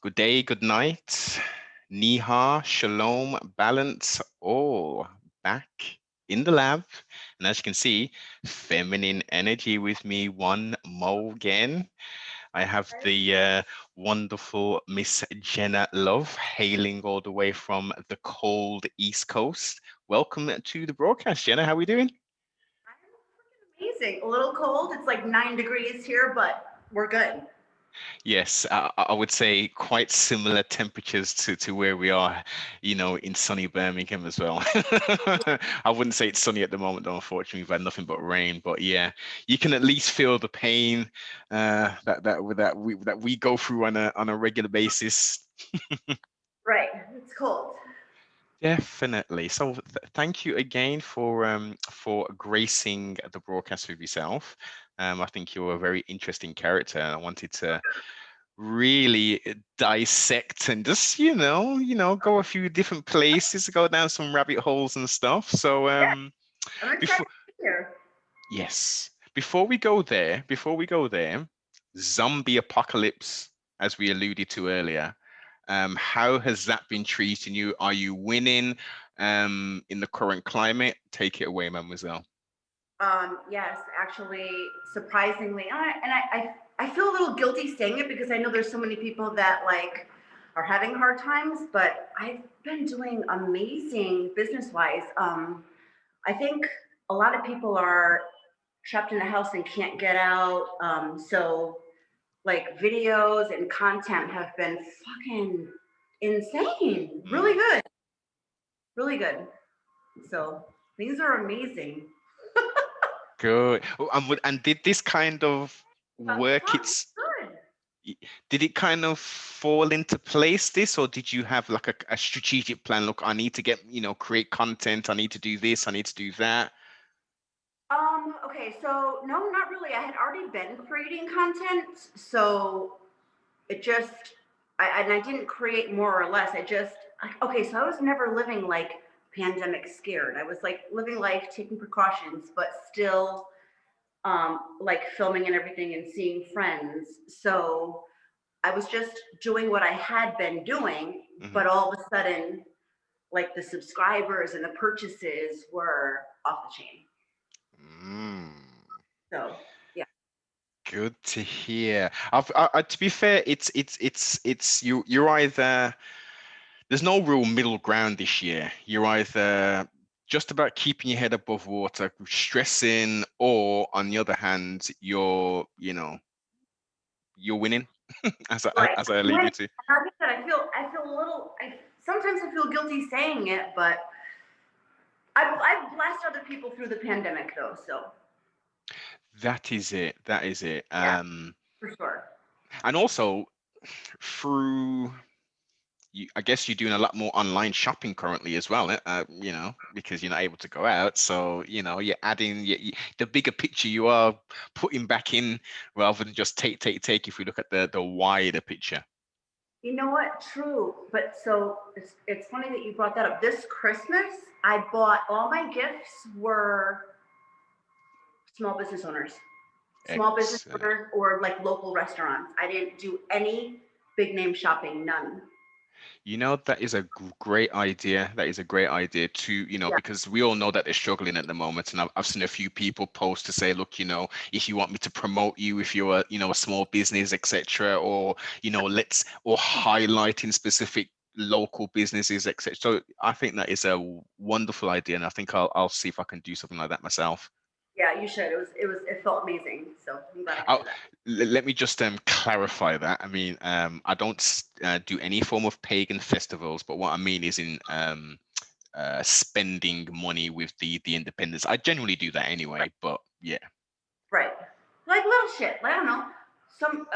Good day, good night, Niha, Shalom, Balance, all back in the lab. And as you can see, feminine energy with me one more again. I have the wonderful Miss Jenna Love hailing all the way from the cold East Coast. Welcome to the broadcast, Jenna. How are we doing? Amazing. A little cold. It's like 9 degrees here, but we're good. Yes, I would say quite similar temperatures to where we are, in sunny Birmingham as well. I wouldn't say it's sunny at the moment, though, unfortunately. We've had nothing but rain. But yeah, you can at least feel the pain that we go through on a regular basis. Right. It's cold. Definitely. So thank you again for gracing the broadcast with yourself. I think you're a very interesting character, and I wanted to really dissect and just go a few different places, go down some rabbit holes and stuff. So Yeah. I'm excited before to be here. yes, before we go there, zombie apocalypse, as we alluded to earlier. How has that been treating you? Are you winning in the current climate? Take it away, mademoiselle. Yes, actually, surprisingly, I feel a little guilty saying it because I know there's so many people that like are having hard times, but I've been doing amazing business wise. I think a lot of people are trapped in the house and can't get out. So like videos and content have been fucking insane. Really Mm, good. Really good. So things are amazing. good. Oh, and did this kind of work Fun. its Good. y- did it kind of fall into place this, or did you have like a strategic plan? Look, I need to create content, I need to do this, I need to do that. Okay, so no, not really. I had already been creating content, so it just and I didn't create more or less. Okay, so I was never living like pandemic scared. I was like living life, taking precautions, but still like filming and everything and seeing friends. So I was just doing what I had been doing, Hmm. but all of a sudden, like the subscribers and the purchases were off the chain. Mm, So yeah. good to hear. To be fair, it's you're either there's no real middle ground this year. You're either just about keeping your head above water, stressing, or on the other hand, you're winning, Right. as I When, alluded to. like I said, I feel a little. Sometimes I feel guilty saying it, but I've blessed other people through the pandemic though. So That is it. That is it. yeah, for sure. And also through I guess you're doing a lot more online shopping currently as well, because you're not able to go out. So, you're adding the bigger picture you are putting back in rather than just take if we look at the wider picture. You know what? True. But so it's funny that you brought that up. This Christmas, I bought all my gifts were small business owners, small business Excellent. owners, or like local restaurants. I didn't do any big name shopping. None. That is a great idea. That is a great idea too, Yeah. because we all know that they're struggling at the moment. And I've seen a few people post to say, look, if you want me to promote you, if you're a small business, etc., or, or highlighting specific local businesses, etc. So I think that is a wonderful idea. And I think I'll see if I can do something like that myself. Yeah, you should. It felt amazing. So I'm glad I could Oh, do that. let me just clarify that. I mean, I don't do any form of pagan festivals, but what I mean is in spending money with the independents. I generally do that Right. anyway, but yeah. Right. Like little shit. Like, I don't know. Some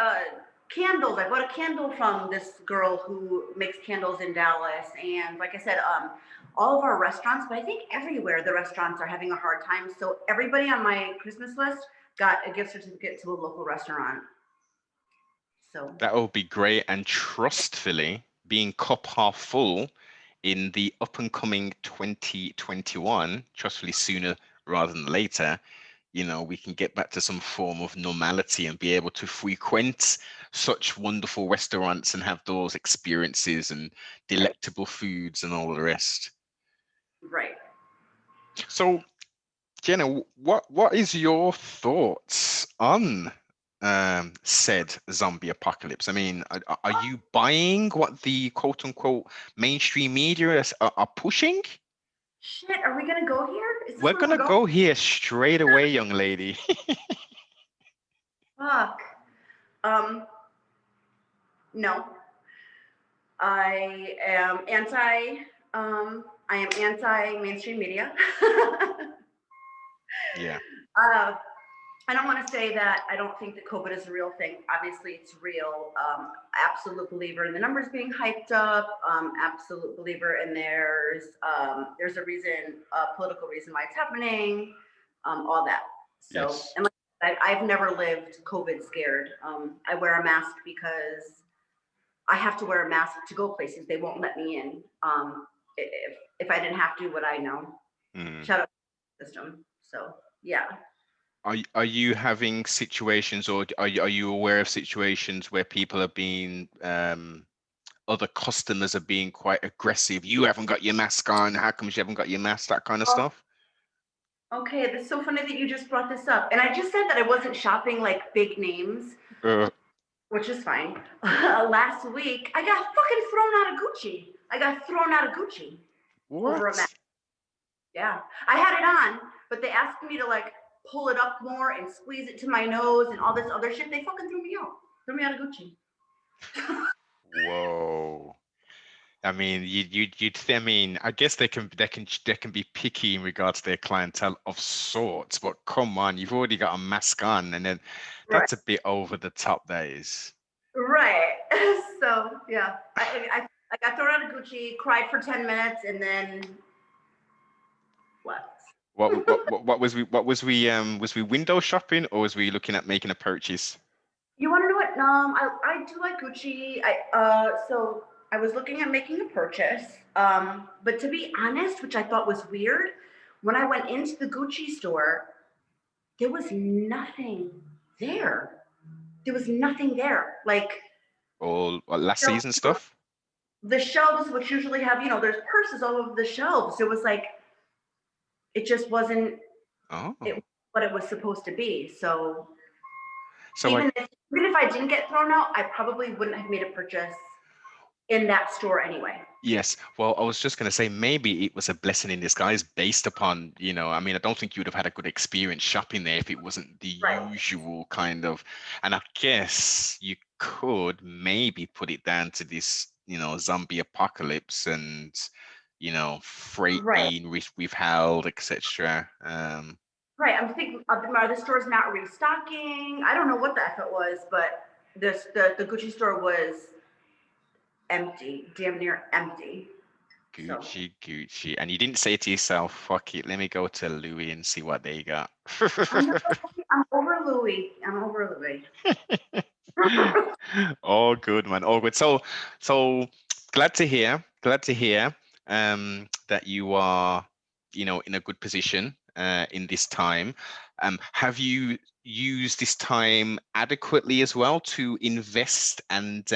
candles. I bought a candle from this girl who makes candles in Dallas. And like I said, all of our restaurants, but I think everywhere the restaurants are having a hard time. So everybody on my Christmas list got a gift certificate to a local restaurant. So That would be great. And trustfully, being cup half full in the up and coming 2021, trustfully sooner rather than later, we can get back to some form of normality and be able to frequent such wonderful restaurants and have those experiences and delectable foods and all the rest. Right. So, Jenna, what is your thoughts on said zombie apocalypse? I mean, are you buying what the quote unquote mainstream media are pushing? Shit, are we gonna go here? Is this We're where we're gonna going? go here straight away, young lady. Fuck. Um, no. I am anti I am anti mainstream media. Yeah. uh, I don't want to say that I don't think that COVID is a real thing. Obviously, it's real. Absolute believer in the numbers being hyped up. Absolute believer in there's a reason, a political reason why it's happening. All that. So, Yes. and like I've never lived COVID scared. I wear a mask because I have to wear a mask to go places. They won't let me in. If I didn't have to, would I know? Mm. Shout out to the system. So yeah. Are you having situations, or are you aware of situations where people are being other customers are being quite aggressive? You haven't got your mask on. How come you haven't got your mask? That kind of stuff. Okay, that's so funny that you just brought this up. And I just said that I wasn't shopping like big names, Uh, which is fine. Last week, I got fucking thrown out of Gucci. I got thrown out of Gucci over a what? mask. Yeah, I had it on, but they asked me to like pull it up more and squeeze it to my nose and all this other shit. They fucking threw me out. Threw me out of Gucci. Whoa. I mean, I mean, I guess they can be picky in regards to their clientele of sorts, but come on, you've already got a mask on, and then Right. that's a bit over the top, that is. Right. So yeah, I got thrown out of Gucci, cried for 10 minutes, and then left. What was we window shopping, or was we looking at making a purchase? You want to know what? I do like Gucci. So I was looking at making a purchase. But to be honest, which I thought was weird, when I went into the Gucci store, there was nothing there. There was nothing there. Like Or last shelves, season stuff? the shelves, which usually have, there's purses all over the shelves. It was like it just wasn't it Oh, what it was supposed to be. So so even if I didn't get thrown out, I probably wouldn't have made a purchase in that store anyway. yes. Well, I was just going to say maybe it was a blessing in disguise based upon, I mean, I don't think you would have had a good experience shopping there if it wasn't the Right. usual kind of, and I guess you could maybe put it down to this, zombie apocalypse and, freight Right. being withheld, etc. Right. I'm thinking, are the stores not restocking? I don't know what the F it was, but the Gucci store was empty, damn near empty. So Gucci. And you didn't say to yourself, fuck it, let me go to Louis and see what they got. I'm over Louis. I'm over Louis. All good, man. All good. So glad to hear that you are, in a good position in this time. Have you used this time adequately as well to invest and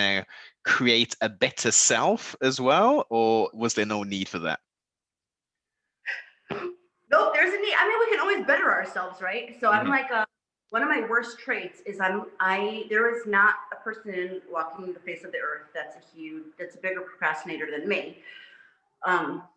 create a better self as well, or was there no need for that? Nope, there's a need. I mean, we can always better ourselves, right? So I'm Mhm. like, one of my worst traits is there is not a person walking the face of the earth that's a bigger procrastinator than me. Um,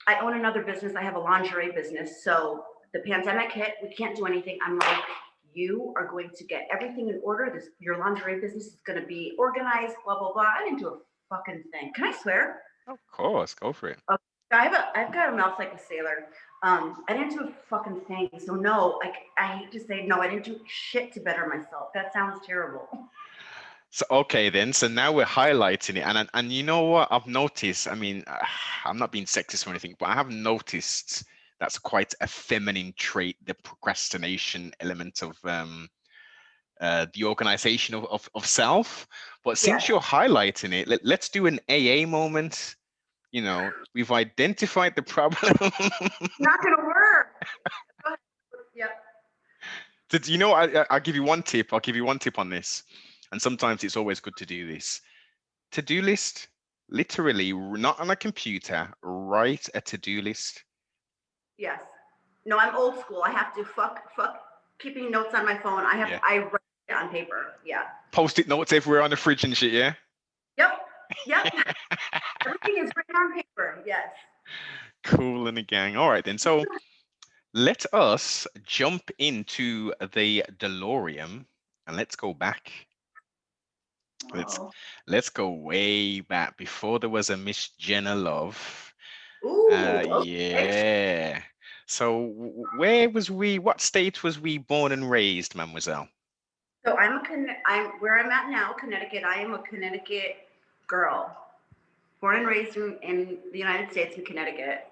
I own another business. I have a lingerie business. So the pandemic hit. We can't do anything. I'm like, you are going to get everything in order. Your lingerie business is going to be organized. Blah blah blah. I didn't do a fucking thing. Can I swear? Of course, go for it. Okay. I've got a mouth like a sailor. I didn't do a fucking thing. So no, I hate to say no. I didn't do shit to better myself. That sounds terrible. So okay then, so now we're highlighting it, and you know what I've noticed? I mean, I'm not being sexist or anything, but I have noticed that's quite a feminine trait, the procrastination element of the organization of self. But Yes, since you're highlighting it, let's do an AA moment. We've identified the problem. not gonna work. Go ahead. Yep. Did you know? I'll give you one tip. I'll give you one tip on this. And sometimes it's always good to do this. To-do list, literally, not on a computer. Write a to-do list. Yes. No, I'm old school. I have to fuck keeping notes on my phone. Yeah. I write it on paper. Yeah. Post-it notes everywhere on the fridge and shit. Yeah. Yep. Yep. Everything is written on paper. Yes. Cool in the gang. All right then. So let us jump into the DeLorean and let's go back. Let's Oh. let's go way back before there was a Miss Jenna Love. Ooh. Okay. Yeah. So where was we? What state was we born and raised, Mademoiselle? So I'm where I'm at now, Connecticut. I am a Connecticut girl, born and raised in the United States in Connecticut.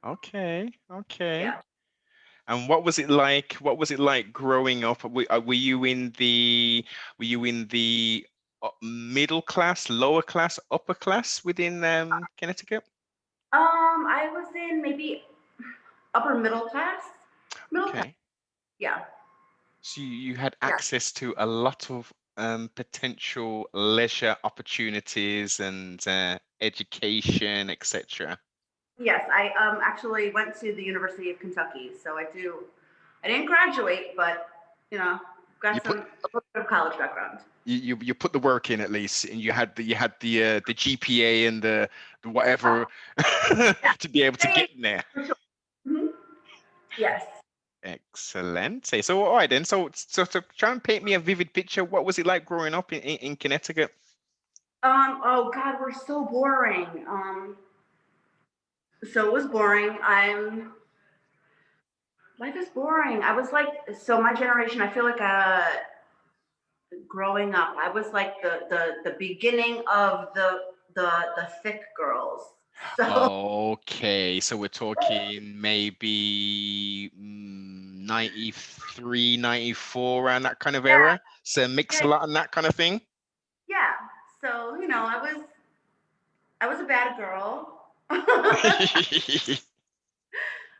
Okay, okay. Yeah. And what was it like? What was it like growing up? Were you in the middle class, lower class, upper class within Connecticut? I was in maybe upper middle class. Middle class. Okay. Yeah. So you had Yeah. access to a lot of potential leisure opportunities and education, etc. Yes, I actually went to the University of Kentucky, so I didn't graduate, but you know, You got put a little bit of college background. you put the work in at least, and you had the GPA and the whatever Yeah, to be able to yeah, yeah, get in there. for sure. Hmm. Yes. Excellent. So all right then. So to try and paint me a vivid picture, what was it like growing up in Connecticut? Oh God, we're so boring. So it was boring. Life is boring. I was like, so my generation. I feel like growing up, I was like the beginning of the thick girls. So Okay, so we're talking maybe 93, 94 around that kind of yeah, era. So mix yeah, a lot and that kind of thing. yeah. So I was a bad girl.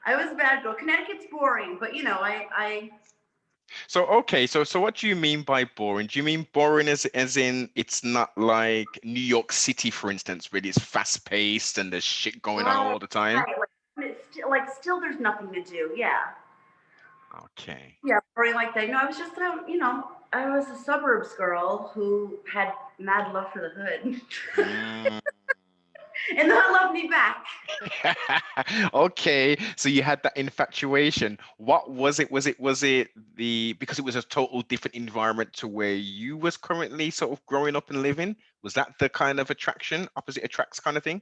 I was a bad girl. Connecticut's boring, but I So okay, so what do you mean by boring? Do you mean boring as in it's not like New York City, for instance, where it's fast paced and there's shit going on right, all the time? right. Like still there's nothing to do. Yeah. Okay. Yeah, boring like that. I was just I was a suburbs girl who had mad love for the hood. Mm. And the hood loved me back. Okay, so you had that infatuation. What was it? Was it the because it was a total different environment to where you was currently sort of growing up and living? Was that the kind of attraction, opposite attracts kind of thing?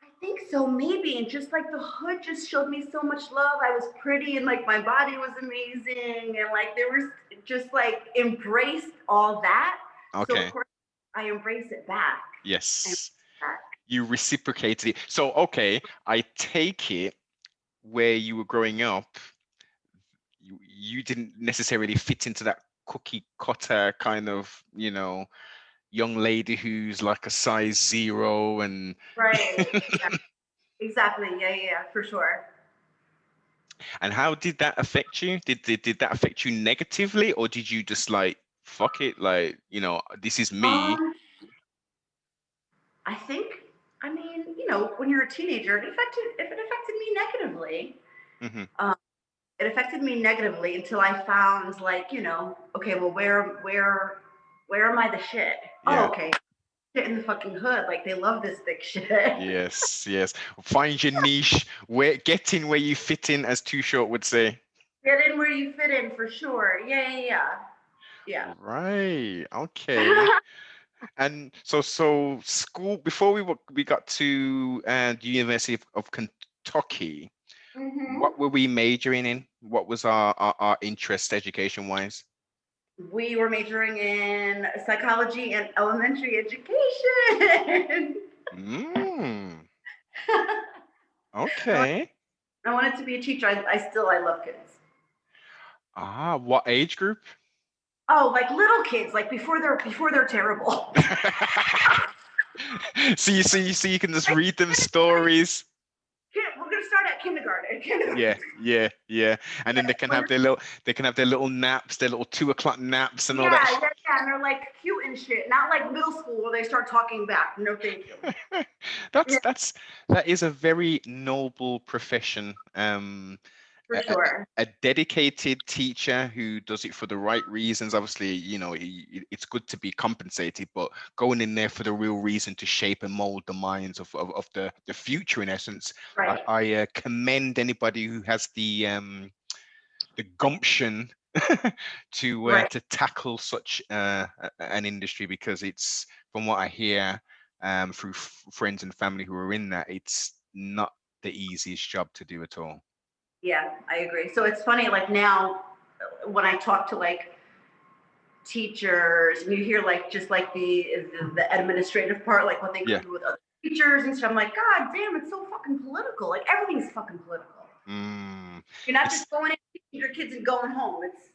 I think so, maybe. And just like the hood just showed me so much love. I was pretty and like my body was amazing. And like there was just like embraced all that. So of Okay. course I embrace it back. I embrace Yes. it back. You reciprocated it. So okay, I take it where you were growing up, you didn't necessarily fit into that cookie cutter kind of, young lady who's like a size zero and Right. Yeah, exactly. Yeah, yeah, yeah, for sure. and how did that affect you? Did that affect you negatively, or did you just like fuck it, like, this is me? Um, I think, I mean, when you're a teenager, if it affected me negatively. Hmm. Um, it affected me negatively until I found like, okay, well, where am I the shit? Oh, Yeah. okay, shit in the fucking hood. Like they love this thick shit. Yes, yes. Find your niche, get in where you fit in, as Too Short would say. Get in where you fit in for sure. Yeah, yeah, yeah, Right. Okay. yeah. And so school before we got to the University of Kentucky, Hmm. what were we majoring in? What was our interest education wise? We were majoring in psychology and elementary education. Mm, I okay. wanted to be a teacher. I love kids. What age group? Oh, like little kids, like before they're terrible. So you can just read them stories. We're gonna start at kindergarten. Yeah, yeah, yeah. And then they can have their little naps, their little 2 o'clock naps and all Yeah, that. yeah, yeah. And they're like cute and shit. Not like middle school where they start talking back. No, thank you. That's Yeah, that's that is a very noble profession. for A, a, sure. a dedicated teacher who does it for the right reasons. Obviously, it's good to be compensated, but going in there for the real reason to shape and mold the minds of the future, in essence. Right. I commend anybody who has the gumption Right. to tackle such an industry, because it's, from what I hear through friends and family who are in that, it's not the easiest job to do at all. Yeah, I agree. So it's funny, like now when I talk to like teachers and you hear like just like the administrative part, like what they go Yeah. through with other teachers and stuff, I'm like, God damn, it's so fucking political. Like everything's fucking political. Mm. You're not This just going in, teaching your kids and going home. It's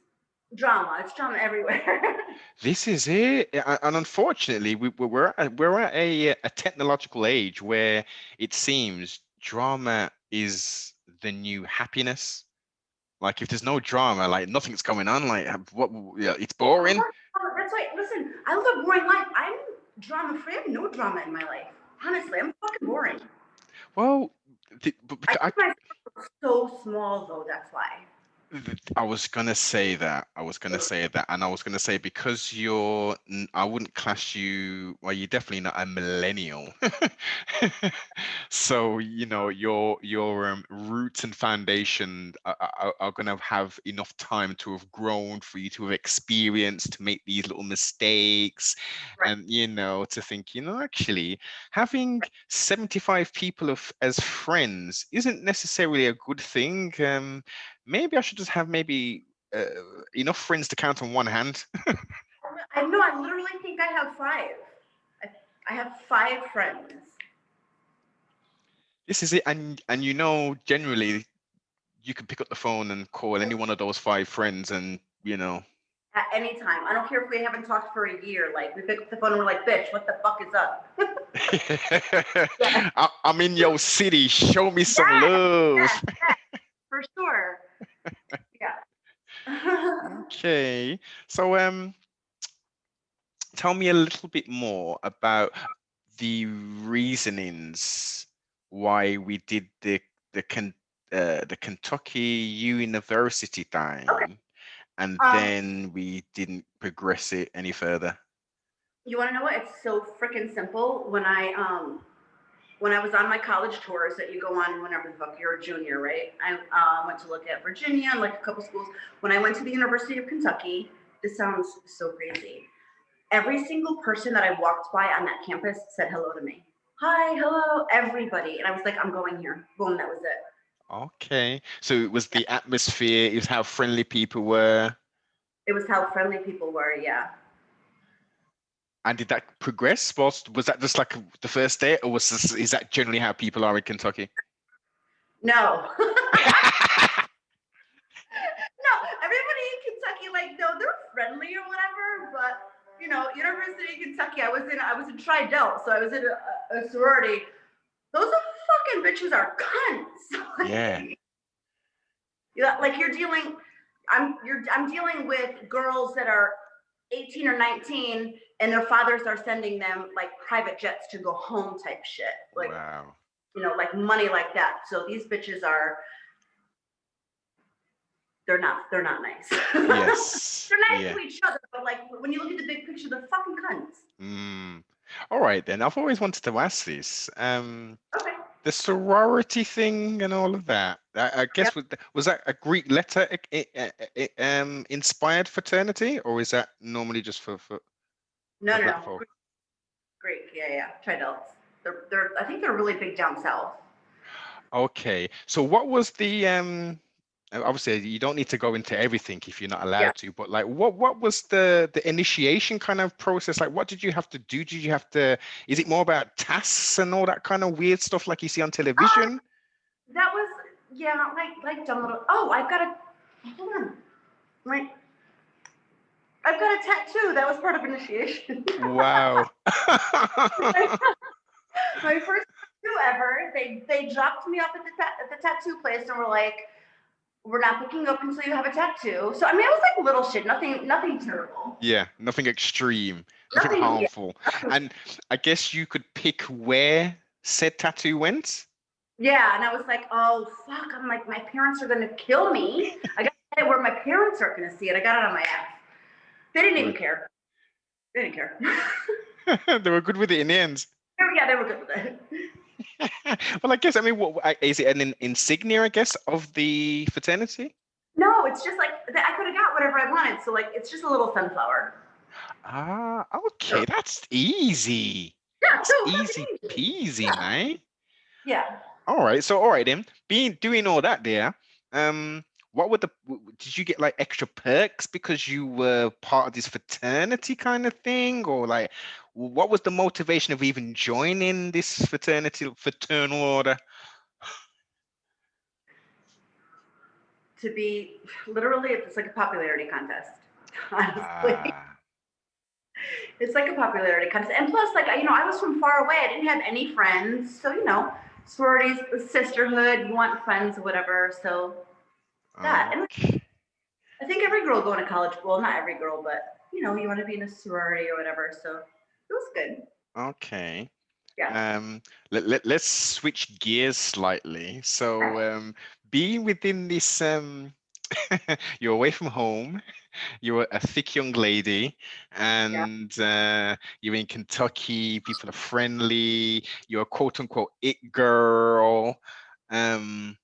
drama. It's drama everywhere. this is it. And unfortunately, we're at a technological age where it seems drama is the new happiness. Like, if there's no drama, like nothing's going on, like what, yeah, it's boring. That's why, listen, I live a boring life. I'm drama free. I have no drama in my life. Honestly, I'm fucking boring. Well, I I keep myself so small though, that's why. I was gonna say that. I was gonna say that, and I was gonna say, because I wouldn't class you. Well, you're definitely not a millennial. So your roots and foundation are gonna have enough time to have grown for you to have experienced, to make these little mistakes, Right. and to think, actually having 75 people as friends isn't necessarily a good thing. Maybe I should just have maybe uh, enough friends to count on one hand. I know, I literally think I have five. I, I have five friends. This is it, and generally you can pick up the phone and call any one of those 5 friends, and At any time. I don't care if we haven't talked for a year. Like we pick up the phone and we're like, bitch, what the fuck is up? Yeah. I'm in your city. Show me some Yes, love. yes, yes, for sure. Yeah. Okay, so tell me a little bit more about the reasonings why we did the Kentucky University Okay. thing, and Um, then we didn't progress it any further. you want to know what? It's so freaking simple. When I was on my college tours that you go on whenever the fuck you're a junior, right? I went to look at Virginia and like a couple schools. When I went to the University of Kentucky, this sounds so crazy. Every single person that I walked by on that campus said hello to me. Hi, hello, everybody. And I was like, I'm going here. Boom, that was it. Okay, so it was the atmosphere, it was how friendly people were. It was how friendly people were, yeah. And did that progress? Was that just like the first day, or is that generally how people are in Kentucky? No. No, everybody in Kentucky, like, no, they're friendly or whatever, but University of Kentucky, I was in Tri Delt, so I was in a sorority. Those fucking bitches are cunts. Yeah. Like I'm dealing with girls that are 18 or 19 and their fathers are sending them like private jets to go home type shit. Like, Wow. like money like that. So these bitches are they're not nice. Yes. They're nice Yeah. to each other, but like when you look at the big picture, they're fucking cunts. Mm. All right then. I've always wanted to ask this. Okay. The sorority thing and all of that. I Yep. guess was that a Greek letter inspired fraternity, or is that normally just No, for no, black no. folk? Greek. Yeah, yeah. Tri-delts. They're. I think they're really big down south. Okay. So what was the obviously you don't need to go into everything if you're not Yeah. allowed to, but like what was the initiation kind of process? Like, what did you have to do? Did you have to, is it more about tasks and all that kind of weird stuff like you see on television? That was like dumb little. Oh, I've got a. Hold on. Wait. I've got a tattoo. That was part of initiation. Wow. My first tattoo tattoo ever. They dropped me off at the tattoo place and were like, "We're not picking you up until you have a tattoo." So I mean, it was like little shit, nothing terrible, Yeah, nothing extreme, nothing nothing. Yeah, harmful. And I guess you could pick where said tattoo went. yeah. And I was like, "Oh fuck!" I'm like, my parents are gonna kill me. I got it where my parents aren't gonna see it. I got it on my ass. They didn't even Good. care. They didn't care. They were good with it in the end. Yeah, they were good with it. Well, I guess, I mean, what is it, an insignia, I guess, of the fraternity? No, it's just like I could have got whatever I wanted. So like, it's just a little sunflower. Ah, So, okay, that's easy. yeah, That's so fucking easy easy. peasy, Yeah, man. yeah. All right then. Being doing all that there, what would did you get like extra perks because you were part of this fraternity kind of thing, or like what was the motivation of even joining this fraternal order? To be literally, it's like a popularity contest. Honestly, Ah, it's like a popularity contest, and plus, like I was from far away. I didn't have any friends, so sororities, sisterhood. You want friends or whatever. So that, and okay, I think every girl going to college. Well, not every girl, but you want to be in a sorority or whatever. So it was good. okay. Yeah. Let's switch gears slightly. So, being within this, you're away from home, you're a thick young lady, Yeah. and you're in Kentucky. People are friendly. You're a quote unquote it girl. Um,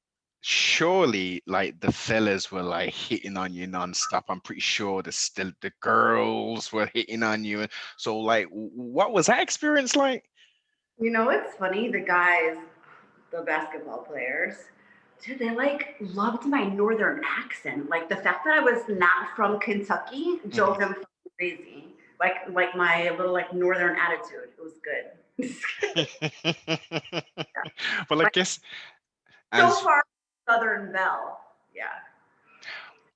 Surely, like the fellas were like hitting on you nonstop. I'm pretty sure the girls were hitting on you. So, like, what was that experience like? It's funny. The guys, the basketball players, dude, they like loved my northern accent. Like the fact that I was not from Kentucky Mhm. drove them crazy. Like my little like northern attitude. It was good. Well, I Like guess so as far Southern Belle. Yeah.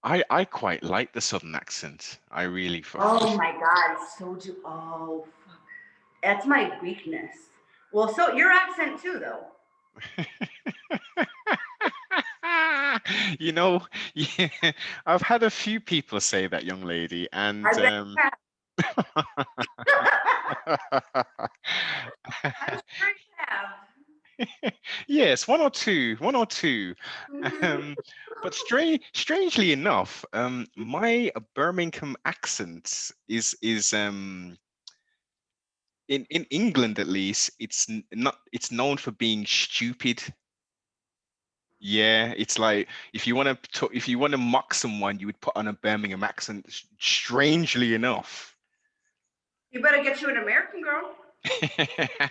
I quite like the Southern accent. I really Oh my God. So do oh fuck. That's my weakness. Well, so your accent too though. you know, yeah, I've had a few people say that, young lady, and I bet I'm sure you have. yes, one or two, one or two. Mm-hmm. Um, but strangely enough, my Birmingham accent is in England at least, not it's known for being stupid. Yeah, it's like if you want to mock someone, you would put on a Birmingham accent. Strangely enough. You better get you an American girl.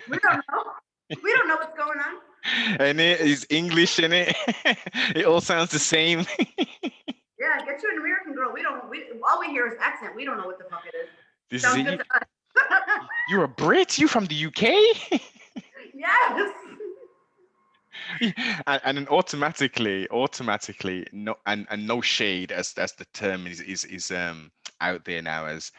We don't know. We don't know what's going on. And it is English in it. It all sounds the same. Yeah, get you an American girl. We don't. We all we hear is accent. We don't know what the fuck it is. This is Sounds it. good You to us. you're a Brit. You from the UK? Yes. And then automatically, no, and no shade as the term is out there now as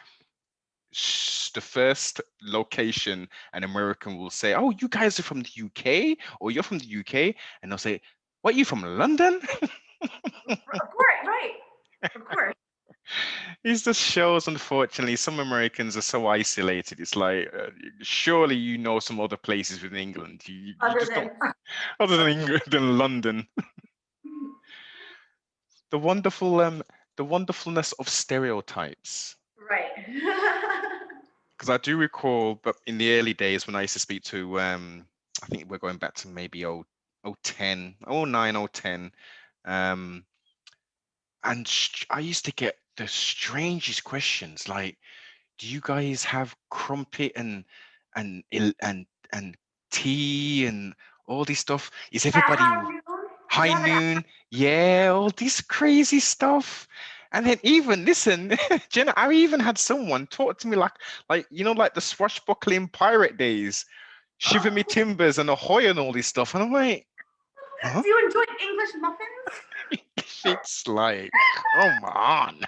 the first location an American will say, "Oh, you guys are from the UK, or you're from the UK," and they'll say, "What, you from London?" Of course, right. Of course. It just shows, unfortunately, some Americans are so isolated. It's like, surely you know some other places within England. You Other just don't, than other than England than London. The the wonderfulness of stereotypes. right. Because I do recall, but in the early days when I used to speak to, I think we're going back to maybe oh 10, oh 09, oh 10, and I used to get the strangest questions like, "Do you guys have crumpet and tea and all this stuff? Is At everybody high noon. high Yeah, that, noon? Yeah, all this crazy stuff." And then even listen, Jenna, I even had someone talk to me like like the swashbuckling pirate days, shiver me timbers and ahoy and all this stuff. And I'm like, huh? do you enjoy English muffins? It's like, come on.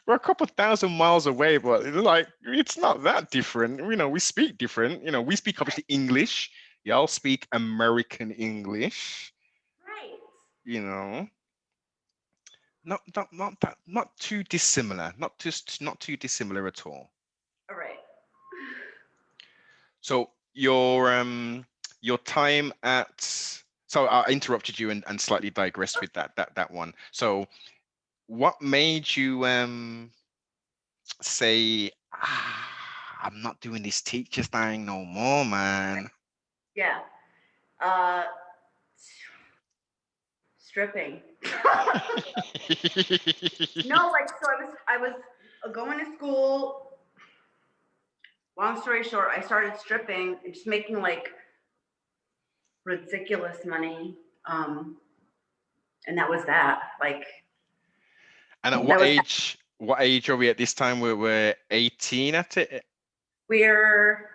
We're a couple thousand miles away, but like it's not that different. We speak different. We speak Right. obviously English. Y'all speak American English. Right. You know, not too dissimilar. Not too dissimilar at all. All right. So your time at so I interrupted you and slightly digressed with that one. So what made you say, I'm not doing this teacher's thing no more, man? Yeah. Uh, stripping. No, like so I was going to school. Long story short, I started stripping and just making like ridiculous money. And that was that. Like And at that what was age? What age are we at this time? We're 18 at it. we're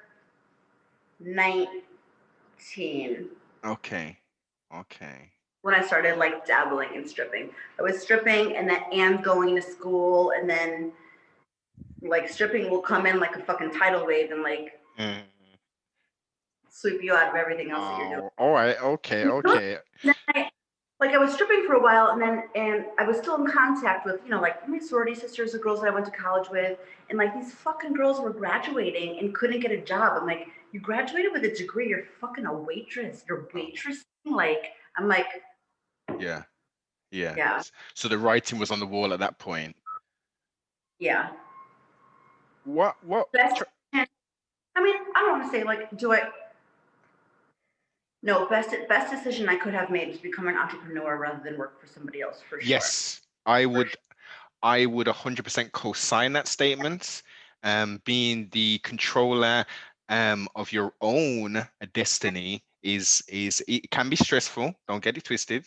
19 Okay, okay. when I started like dabbling in stripping. I was stripping and going to school, and then like stripping will come in like a fucking tidal wave and like Mm. sweep you out of everything else that you're doing. Oh, all right. Okay, okay. Like I was stripping for a while, and I was still in contact with like my sorority sisters, the girls that I went to college with, and like these fucking girls were graduating and couldn't get a job. I'm like, you graduated with a degree, you're fucking a waitress, you're Oh, waitressing. Like I'm like, yeah, yeah. yeah, So the writing was on the wall at that point. yeah. What? What? Best, I mean, I don't want to say like, do I? No, best decision I could have made was become an entrepreneur rather than work for somebody else for sure. Yes, I For would. I would 100% co-sign that statement. Being the controller of your own destiny is it can be stressful. Don't get it twisted.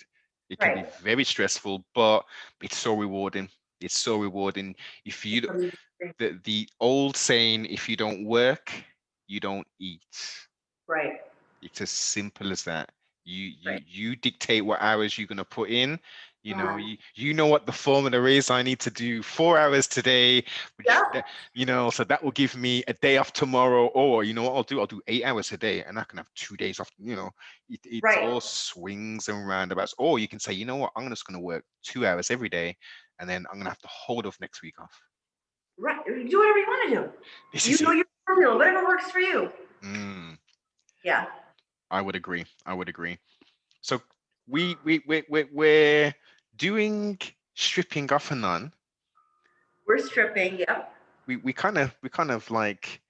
It can be right. very stressful, but it's so rewarding. It's so rewarding. If you the old saying, if you don't work, you don't eat. Right. It's as simple as that. You Right. you you dictate what hours you're gonna put in. Uh, You know what the formula is. I need to do 4 hours today, which yeah. so that will give me a day off tomorrow. Or you know what I'll do? I'll do 8 hours a day, and I can have 2 days off. It's Right. all swings and roundabouts. Or you can say, you know what? I'm just gonna work 2 hours every day, and then I'm gonna have the whole of next week off. Right. Do whatever you want to do. This You is know it. your formula, whatever works for you. Mm, Yeah. I would agree. I would agree. So we're doing stripping off and on. We're stripping. Yep. We kind of like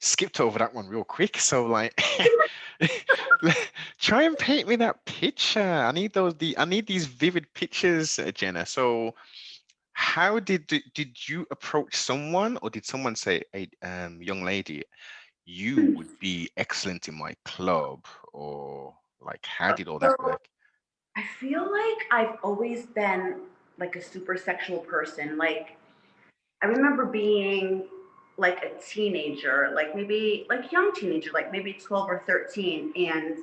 skipped over that one real quick. So like try and paint me that picture. I need these vivid pictures, Jenna. So how did you approach someone, or did someone say, hey, young lady, you would be excellent in my club? Or like how did all that So work? I feel like I've always been like a super sexual person. Like I remember being like a teenager, like maybe like young teenager, like maybe 12 or 13, and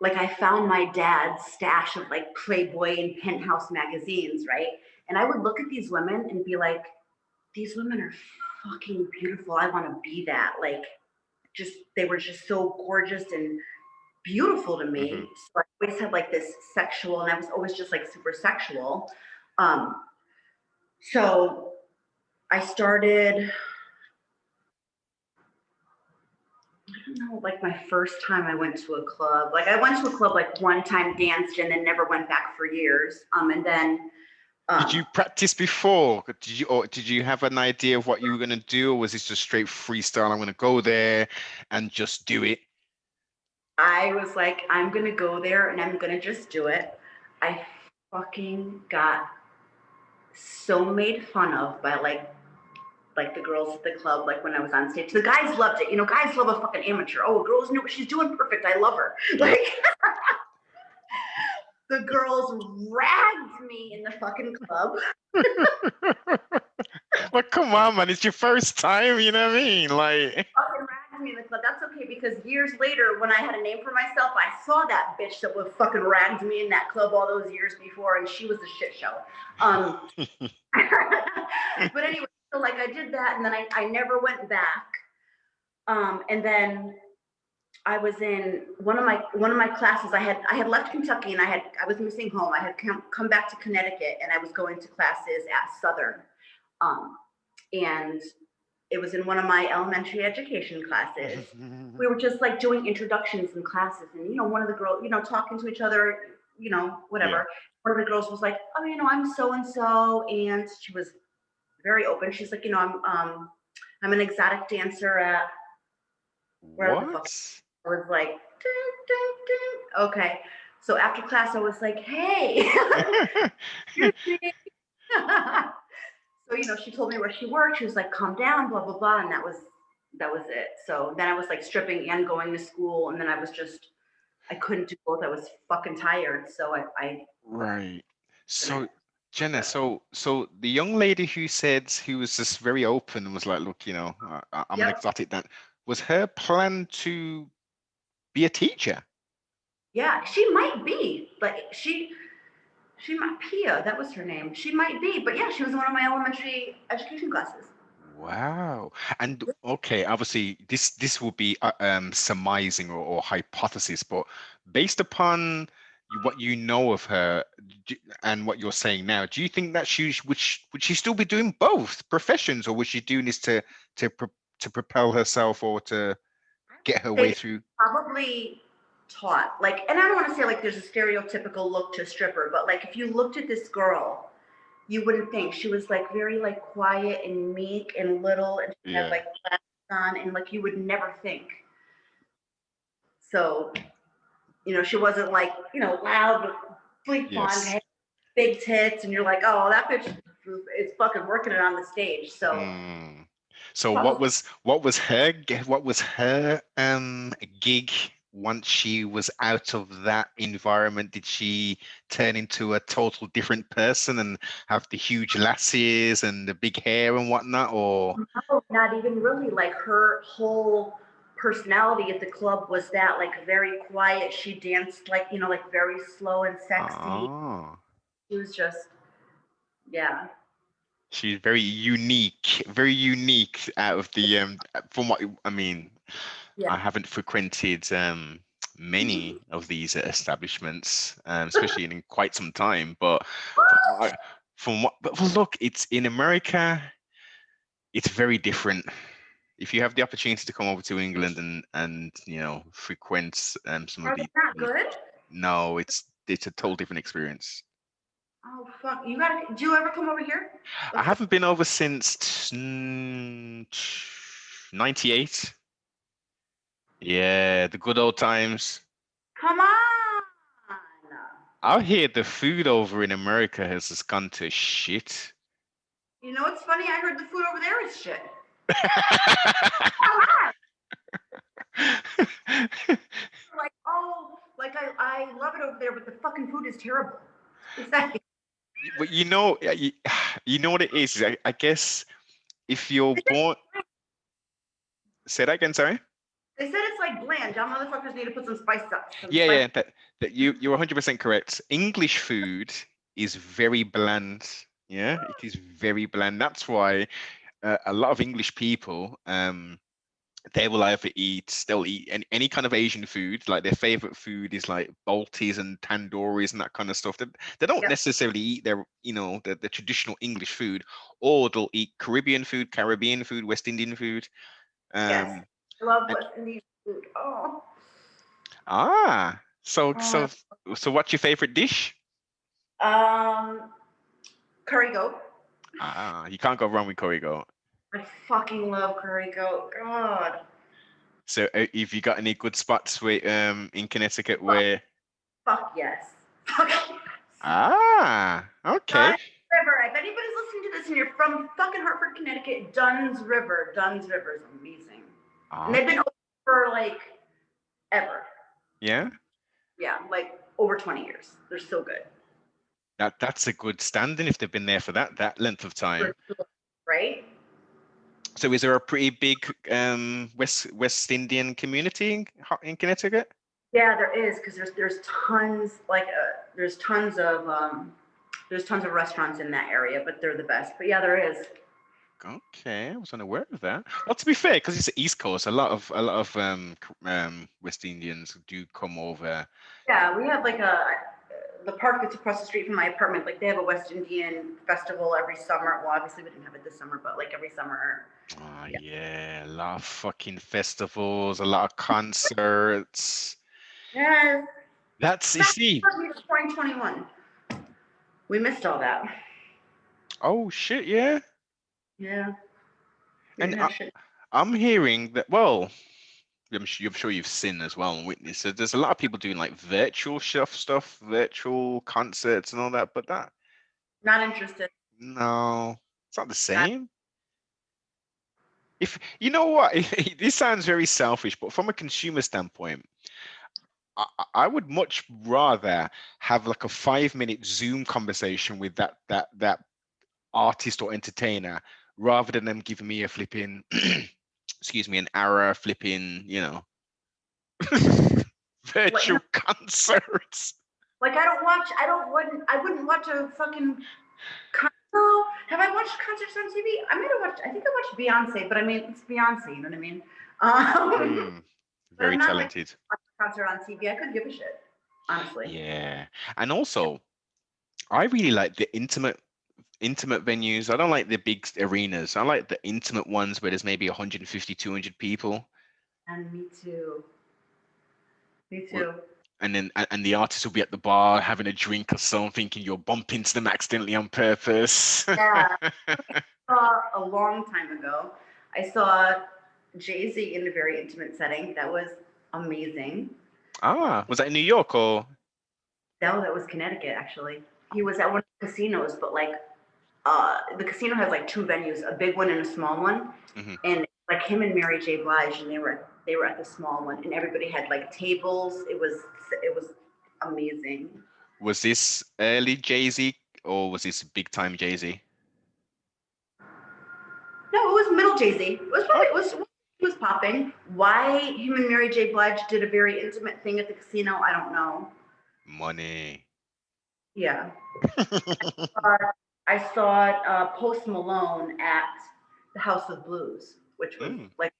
like I found my dad's stash of like Playboy and Penthouse magazines, right? And I would look at these women and be like, these women are fucking beautiful. I want to be that. Like, just they were just so gorgeous and beautiful to Hmm. me. So I always had like this sexual, and I was always just like super sexual. Um, so I started, I don't know, like my first time I went to a club. Like I went to a club like one time, danced, and then never went back for years. And then Did um, you practice before? Did you have an idea of what you were gonna do, or was this just straight freestyle? I'm gonna go there and just do it. I was like, I'm gonna go there and I'm gonna just do it. I fucking got so made fun of by like the girls at the club, like when I was on stage. The guys loved it. Guys love a fucking amateur. Oh, girls know what she's doing perfect. I love her. Yep. Like the girls ragged me in the fucking club. Well, come on, man. It's your first time, you know what I mean? Like, Fucking me in the club. That's okay, because years later, when I had a name for myself, I saw that bitch that would fucking ragged me in that club all those years before, and she was a shit show. But anyway, so like I did that, and then I never went back. And then I was in one of my classes. I had left Kentucky, and I was missing home. I had come back to Connecticut, and I was going to classes at Southern, and it was in one of my elementary education classes. We were just like doing introductions in classes, and one of the girls, talking to each other, whatever. Yeah. One of the girls was like, "Oh, I'm so and so," and she was very open. She's like, I'm an exotic dancer at wherever the fuck. What? I was like, ding, ding, ding. Okay. So after class, I was like, "Hey." So, she told me where she worked. She was like, "Calm down, blah, blah, blah." And that was it. So then I was like stripping and going to school. And then I couldn't do both. I was fucking tired. So I Right. So, I Jenna, so the young lady who was just very open and was like, look, I'm an yep. exotic dan was her plan to be a teacher? Yeah, she might be. Like she might, Pia, that was her name. She might be, but yeah, she was in one of my elementary education classes. Wow. And okay, obviously this will be surmising or hypothesis, but based upon what you know of her and what you're saying now, do you think that would she still be doing both professions, or was she doing this to pro to propel herself or to get her way They through? probably taught, like, and I don't want to say like there's a stereotypical look to a stripper, but like if you looked at this girl, you wouldn't think. She was like very like quiet and meek and little, and she had Yeah. like glasses on, and like you would never think. So, she wasn't like, loud with bleach blonde Yes. hair, big tits, and you're like, "Oh, that bitch is fucking working it on the stage." So Hmm. So probably what was her gig once she was out of that environment? Did she turn into a total different person and have the huge lasses and the big hair and whatnot, or no, not even really. Like her whole personality at the club was that like very quiet. She danced like, like very slow and sexy. oh, She was just, yeah. she's very unique out of the from what I mean. Yeah. I haven't frequented many of these establishments, especially in quite some time. But but look, it's in America. It's very different. If you have the opportunity to come over to England and frequent some of Are they not the good? no, it's a total different experience. Oh fuck. Do you ever come over here? I Let's go. haven't been over since 98. Yeah, the good old times. Come on. I hear the food over in America has just gone to shit. You know what's funny? I heard the food over there is shit. Like, oh, like I love it over there, but the fucking food is terrible. Is that But you know what it is. I guess if you're born, say that again. Sorry. they said it's like bland. Y'all motherfuckers need to put some spice up. Some Yeah, spice. yeah. That you're 100% correct. English food is very bland. Yeah, it is very bland. That's why a lot of English people they'll eat any kind of Asian food. Like their favorite food is like Baltis and tandoori's and that kind of stuff. They don't Yep. necessarily eat the traditional English food, or they'll eat Caribbean food, West Indian food. Yes. Um, I love and West Indian food. Oh. so Uh, what's your favorite dish? um, curry goat. You can't go wrong with curry goat. I fucking love curry goat. God. So if you got any good spots with in Connecticut Fuck, where fuck yes. Fuck yes. okay. Dunn's River. If anybody's listening to this and you're from fucking Hartford, Connecticut, Dunn's River. Dunn's River is amazing. And they've been Okay. open for like ever. Yeah. Yeah, like over 20 years. They're so good. That's a good standing if they've been there for that length of time. Right? So is there a pretty big West Indian community in Connecticut? Yeah, there is because there's tons like there's tons of restaurants in that area, but they're the best. But yeah, there is. Okay, I was unaware of that. Well, to be fair, because it's the East Coast, a lot of West Indians do come over. Yeah, we have like a the park that's across the street from my apartment. Like they have a West Indian festival every summer. Well, obviously we didn't have it this summer, but like every summer. Oh Yeah. yeah, a lot of fucking festivals, a lot of concerts. Yes. That's you Fast see. forward to 2021. We missed all that. Oh shit, yeah. Yeah, we And didn't have shit. I'm hearing that. Well, I'm sure you've seen as well and witnessed. So there's a lot of people doing like virtual stuff, virtual concerts and all that. But that Not interested. no, it's not the Not, same. If you know what, this sounds very selfish, but from a consumer standpoint, I would much rather have like a 5 minute Zoom conversation with that artist or entertainer rather than them giving me a flipping, excuse me, an hour flipping, like no, virtual concerts. like I don't watch. I wouldn't watch a fucking. No, have I watched concerts on TV? I might have watched. I think I watched Beyonce, but I mean it's Beyonce. You know what I mean? Hmm, But very I'm not like talented. watch a concert on TV. I could give a shit, honestly. Yeah. And also, I really like the intimate venues. I don't like the big arenas. I like the intimate ones where there's maybe 150, 200 people. And me too. Me Wh- too. And then and the artist will be at the bar having a drink or something, and you'll bump into them accidentally on purpose. Yeah. A long time ago. I saw Jay-Z in a very intimate setting. That was amazing. Ah, was that in New York or? No, that was Connecticut actually. He was at one of the casinos, but like the casino has like two venues, a big one and a small one. Mhm. And like him and Mary J. Blige, and they were at the small one, and everybody had like tables. It was amazing. Was this early Jay-Z or was this big time Jay-Z? No, it was middle Jay Z. It was Oh, probably it was popping. Why him and Mary J. Blige did a very intimate thing at the casino, I don't know. money. Yeah, uh, I saw Post Malone at the House of Blues, which was Mm. like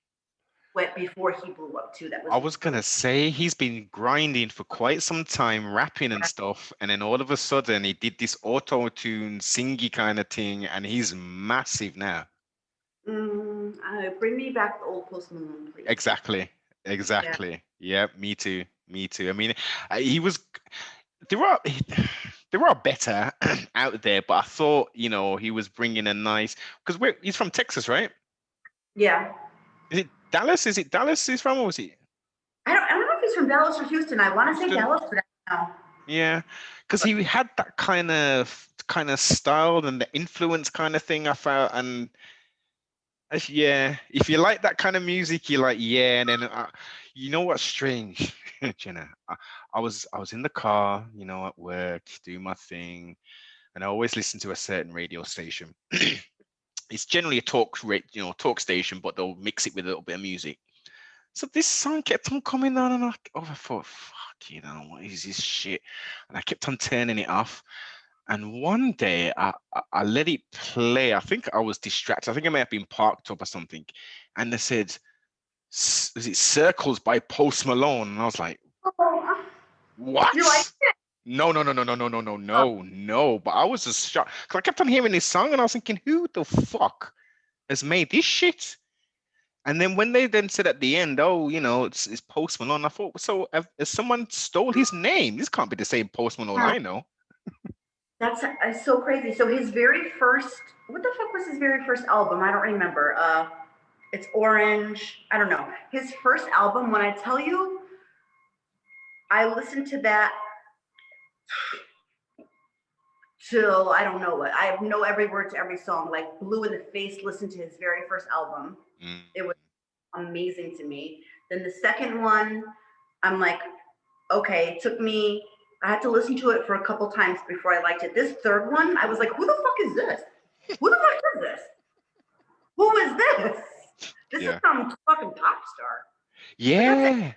went before he blew up too. That was I was gonna say he's been grinding for quite some time, rapping and stuff, and then all of a sudden he did this auto-tune singy kind of thing, and he's massive now. bring me back the old Post Malone, please. Exactly, Yeah. exactly. Yeah, me too, me too. I mean, he was. There are there are better out there, but I thought he was bringing a nice because he's from Texas, right? Yeah. Is it Dallas? Is it Dallas he's from, or was he I don't know if he's from Dallas or Houston. I want to say Houston? Dallas, but I don't know. Yeah, because he had that kind of style and the influence kind of thing I felt, and yeah, if you like that kind of music, you're like, yeah. And then you know what's strange, Jenna? I was in the car, at work, doing my thing, and I always listen to a certain radio station. It's generally a talk station, but they'll mix it with a little bit of music. So this song kept on coming on, and I thought, fuck, what is this shit? And I kept on turning it off. And one day I let it play. I think I was distracted. I think I may have been parked up or something. And they said, "Is it Circles by Post Malone?" And I was like, Oh, you like "What? it? No, no, no, no, no, no, no, no, Oh, no, no." But I was just shocked because I kept on hearing this song, and I was thinking, "Who the fuck has made this shit?" And then when they then said at the end, "Oh, it's Post Malone," I thought, "So has someone stole his name? This can't be the same Post Malone I know." that's so crazy. So his very first, what the fuck was his very first album? I don't remember. It's Orange. I don't know. His first album. When I tell you, I listened to that till I don't know what. I know every word to every song. Like Blue in the Face. Listened to his very first album. Mm. It was amazing to me. Then the second one, I'm like, okay, it took me. I had to listen to it for a couple times before I liked it. This third one, I was like, who the fuck is this? Who the fuck is this? who is this? This is Yeah. some fucking pop star. But that's it. Yeah.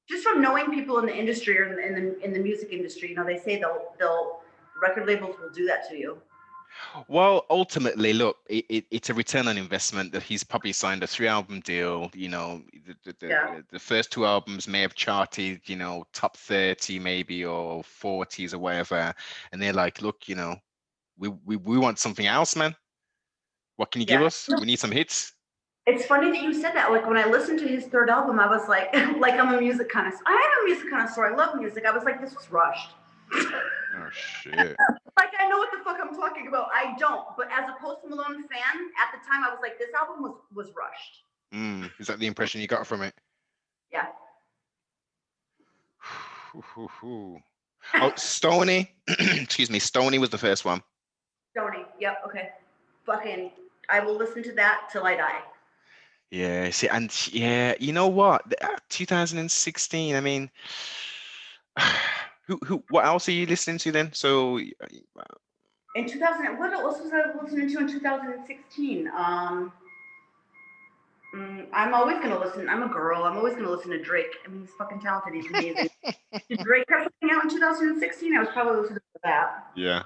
Just from knowing people in the industry or in the music industry, they say they'll record labels will do that to you. Well, ultimately, look, it's a return on investment that he's probably signed a 3 album deal. Yeah. The first 2 albums may have charted, top 30 maybe or 40s or whatever. And they're like, look, we want something else, man. What can you give Yeah. us? We need some hits. It's funny that you said that. Like when I listened to his third album, I was like, like I'm a music connoisseur. I am a music connoisseur. I love music. I was like, this was rushed. Oh shit. Like I know what the fuck I'm talking about. I don't. But as a Post Malone fan, at the time, I was like, this album was rushed. Is that the impression you got from it? Yeah. Oh, Stony. Excuse me. Stony was the first one. Stoney. Yep. Okay. Fucking. I will listen to that till I die. Yeah. See, and yeah, you know what? 2016. I mean, what else are you listening to then? So, In 2000, what else was I listening to in 2016? I'm always gonna listen. I'm a girl. I'm always gonna listen to Drake. I mean, he's fucking talented. He's amazing. Did Drake have something out in 2016? I was probably listening to that. yeah.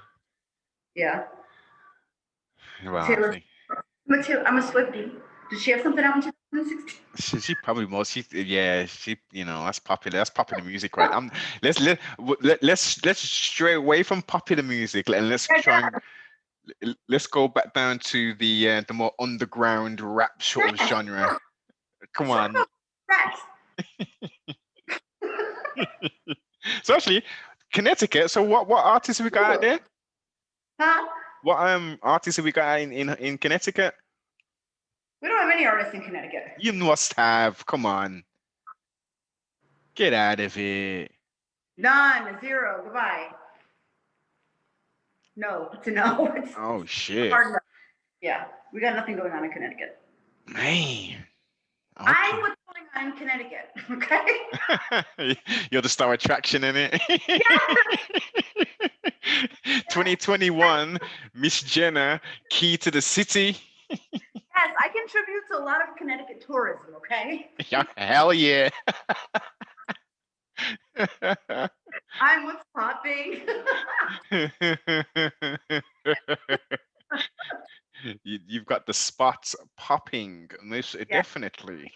Yeah. Well, Taylor. I'm a Swiftie. Did she have something out in 2016? she probably most yeah that's popular music, right? Let's stray away from popular music and let's try and let's go back down to the more underground rap sort of genre. Come on. So actually, Connecticut. So what artists have we got out there? Huh? What artists have we got in Connecticut? We don't have any artists in Connecticut. You must have. Come on. Get out of it. None. Zero. Goodbye. No. It's a no. It's Oh shit. hard no. Yeah. We got nothing going on in Connecticut. Man. I'm Okay. what's going on in Connecticut. Okay. You're the star attraction in it. 2021, Miss Jenna, key to the city. Yes, I contribute to a lot of Connecticut tourism, okay? Yeah, hell yeah. I'm what's popping. You've got the spots popping, most definitely.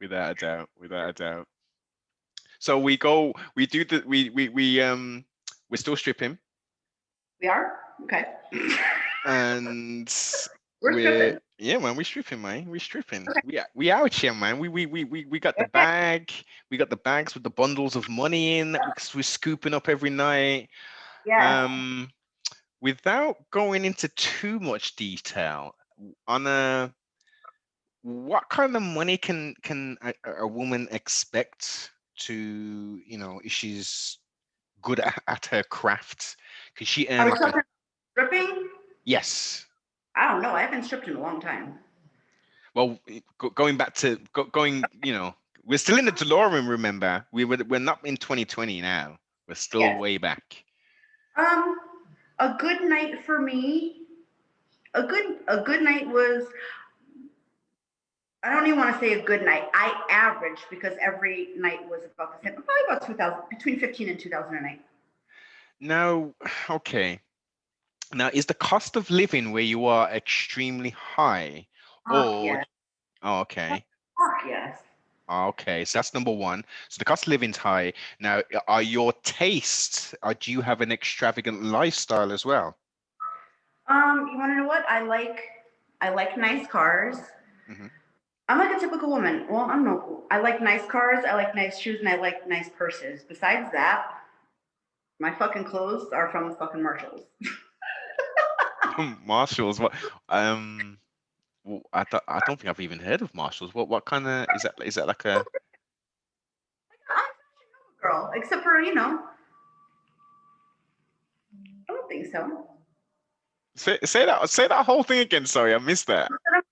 Without a doubt, without a doubt. So we're still stripping. We are? Okay. And We're stripping. yeah, man, we're stripping, man. We're stripping. Okay. We out here, man. We got the bag. We got the bags with the bundles of money in that we're scooping up every night. Yeah. Without going into too much detail, what kind of money can a woman expect to, if she's good at her craft? Can she earn like a stripping? yes? I don't know. I haven't stripped in a long time. Well, going back to we're still in the DeLorean. Remember, we're not in 2020 now. We're still way back. A good night for me. A good night was. I don't even want to say a good night. I averaged because every night was about the same. Probably about 2,000, between 15 and 2,000 a night. Now, okay. Now, is the cost of living where you are extremely high, or Yeah. oh, okay. Fuck yes. Okay, so that's number one. So the cost of living's high. Now, are your tastes, or do you have an extravagant lifestyle as well? You want to know what? I like nice cars. Mm-hmm. I'm like a typical woman. Well, I'm no. I like nice cars. I like nice shoes, and I like nice purses. Besides that, my fucking clothes are from fucking Marshalls. Marshalls, what? Well, I don't think I've even heard of Marshalls. What kind of is that? Is that like a? I'm a girl, except for I don't think so. Say that whole thing again. Sorry, I missed that.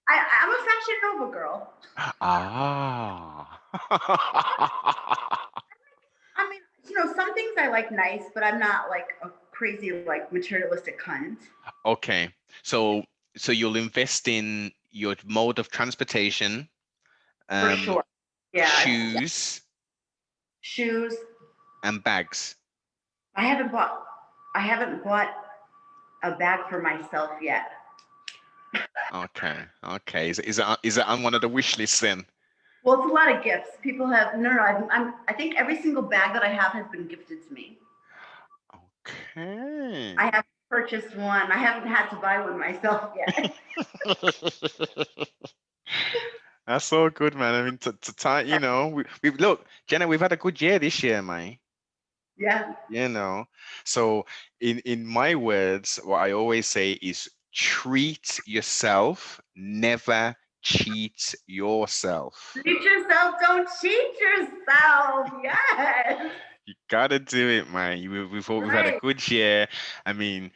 I'm a Fashion Nova girl. Ah. I mean, some things I like nice, but I'm not like a crazy like materialistic cunt. Okay, so So you'll invest in your mode of transportation, for um, sure. Yeah, yeah. shoes, Shoes. and bags. I haven't bought. I haven't bought a bag for myself yet. Okay, okay. Is it on one of the wish lists then? Well, it's a lot of gifts. People have no, no. I think every single bag that I have has been gifted to me. I Okay. have purchased one. I haven't had to buy one myself yet. That's so good, man. I mean, to time, we've look, Jenna, we've had a good year this year, man. Yeah. You know, so in my words, what I always say is treat yourself, never cheat yourself. Treat yourself. Don't cheat yourself. Yes. You gotta do it, man. We've had a Right. good year. I mean,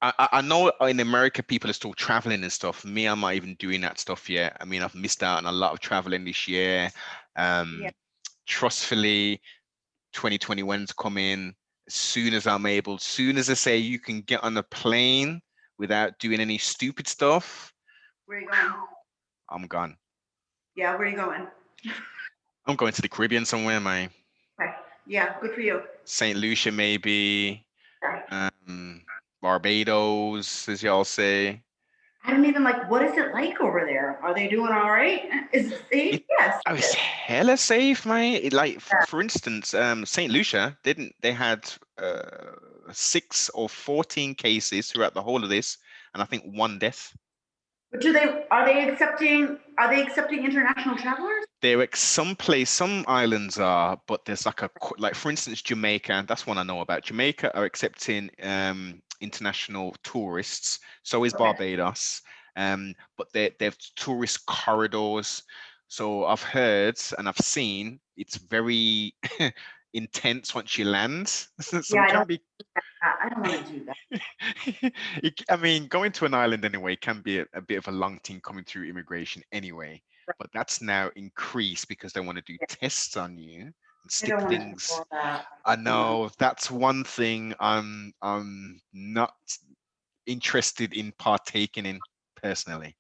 I know in America people are still traveling and stuff. Me, I'm not even doing that stuff yet. I mean, I've missed out on a lot of traveling this year. Yeah. Um, Trustfully, 2021's coming. As soon as I'm able, as soon as I say you can get on a plane without doing any stupid stuff, Where are you going? I'm gone. Yeah. Where are you going? I'm going to the Caribbean somewhere, man. Okay. Yeah. Good for you. St. Lucia, maybe. Yeah. Um, Barbados, as y'all say. I don't even like. What is it like over there? Are they doing all right? Is it safe? It, Yes. I was Yes. hella safe, man. Like Yeah. for instance, St. Lucia didn't they had 6 or 14 cases throughout the whole of this, and I think one death. But do they are they accepting? Are they accepting international travelers? Some islands are, but there's like like for instance Jamaica. That's one I know about. Jamaica are accepting international tourists. So is Okay. Barbados. But they've tourist corridors. So I've heard and I've seen it's very intense once you land. So Yeah. it I can don't. be I don't want to do that. I mean, going to an island anyway can be a bit of a long thing coming through immigration anyway. But that's now increased because they want to do tests on you and I stick don't want to do things. all that. I Mm-mm. know that's one thing I'm not interested in partaking in personally.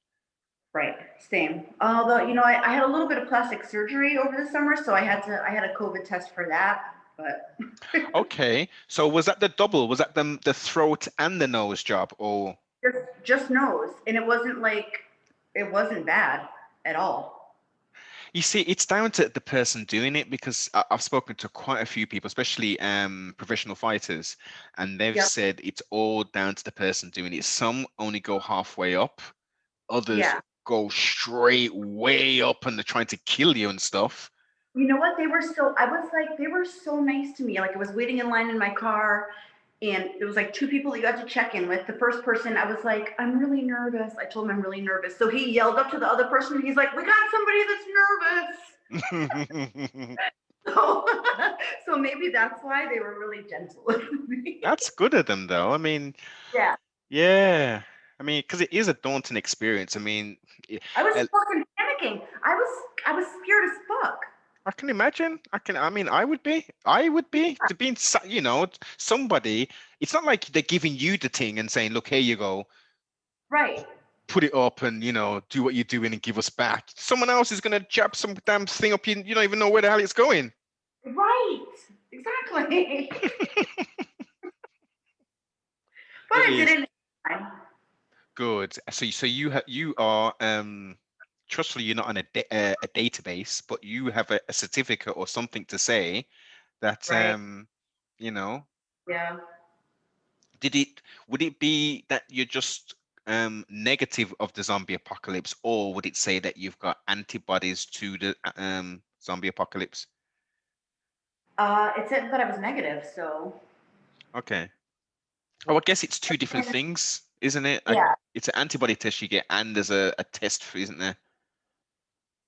Right. Same. Although I had a little bit of plastic surgery over the summer, so I had a COVID test for that. But Okay, so was that the double? Was that the throat and the nose job? Or just nose, and it wasn't bad at all. you see, it's down to the person doing it because I've spoken to quite a few people, especially professional fighters, and they've Yep. said it's all down to the person doing it. Some only go halfway up, others Yeah. go straight way up and they're trying to kill you and stuff. You know what? I was like, they were so nice to me. Like I was waiting in line in my car, and it was like two people that you had to check in with. The first person, I was like, I'm really nervous. I told him I'm really nervous. So he yelled up to the other person. He's like, we got somebody that's nervous. So, so maybe that's why they were really gentle with me. That's good of them, though. I mean, Yeah. yeah. I mean, because it is a daunting experience. I mean, I was I fucking panicking. I was scared as fuck. I can imagine. I mean, I would be. I would be to being, somebody. It's not like they're giving you the thing and saying, "Look, here you go, Right. put it up, and do what you're doing and give us back." Someone else is gonna jab some damn thing up. You don't even know where the hell it's going. Right. Exactly. But It I did is it in time. good. So you are trustfully. You're not on a database, but you have a certificate or something to say that Right. you know Yeah. did it would it be that you're just negative of the zombie apocalypse, or would it say that you've got antibodies to the zombie apocalypse? It said that I was negative, so Okay. Oh, I guess it's two different things, isn't it? yeah. It's an antibody test you get, and there's a test for, isn't there?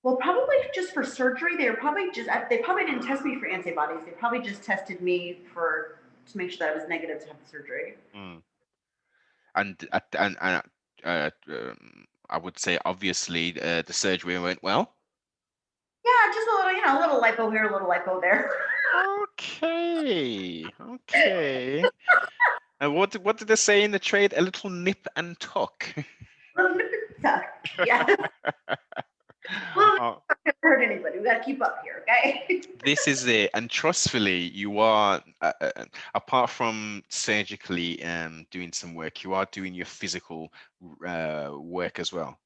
Well, probably just for surgery. They probably didn't test me for antibodies. They probably just tested me for to make sure that I was negative to have the surgery. Mm. I would say obviously the surgery went well. Yeah, just a little, a little lipo here, a little lipo there. Okay, okay. And what did they say in the trade? A little nip and tuck. Yeah. Well, Oh, I haven't hurt anybody. We got to keep up here, okay? this is it. And trustfully, you are, apart from surgically doing some work, you are doing your physical work as well.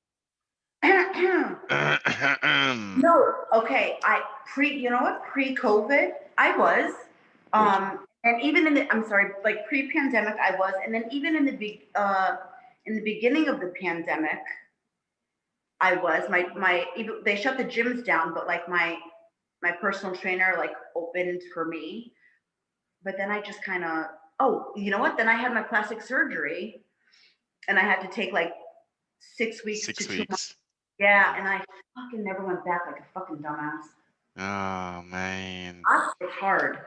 No, okay. You know what? Pre-COVID, I was, Good. and even I'm sorry, like pre-pandemic, I was, and then even in the beginning of the pandemic, I was. Even they shut the gyms down, but like my personal trainer like opened for me. But then I just kind of, oh, you know what? Then I had my plastic surgery, and I had to take like 6 weeks to 2 months. 6 weeks. Yeah, Mm. and I fucking never went back like a fucking dumbass. Oh man. It's hard.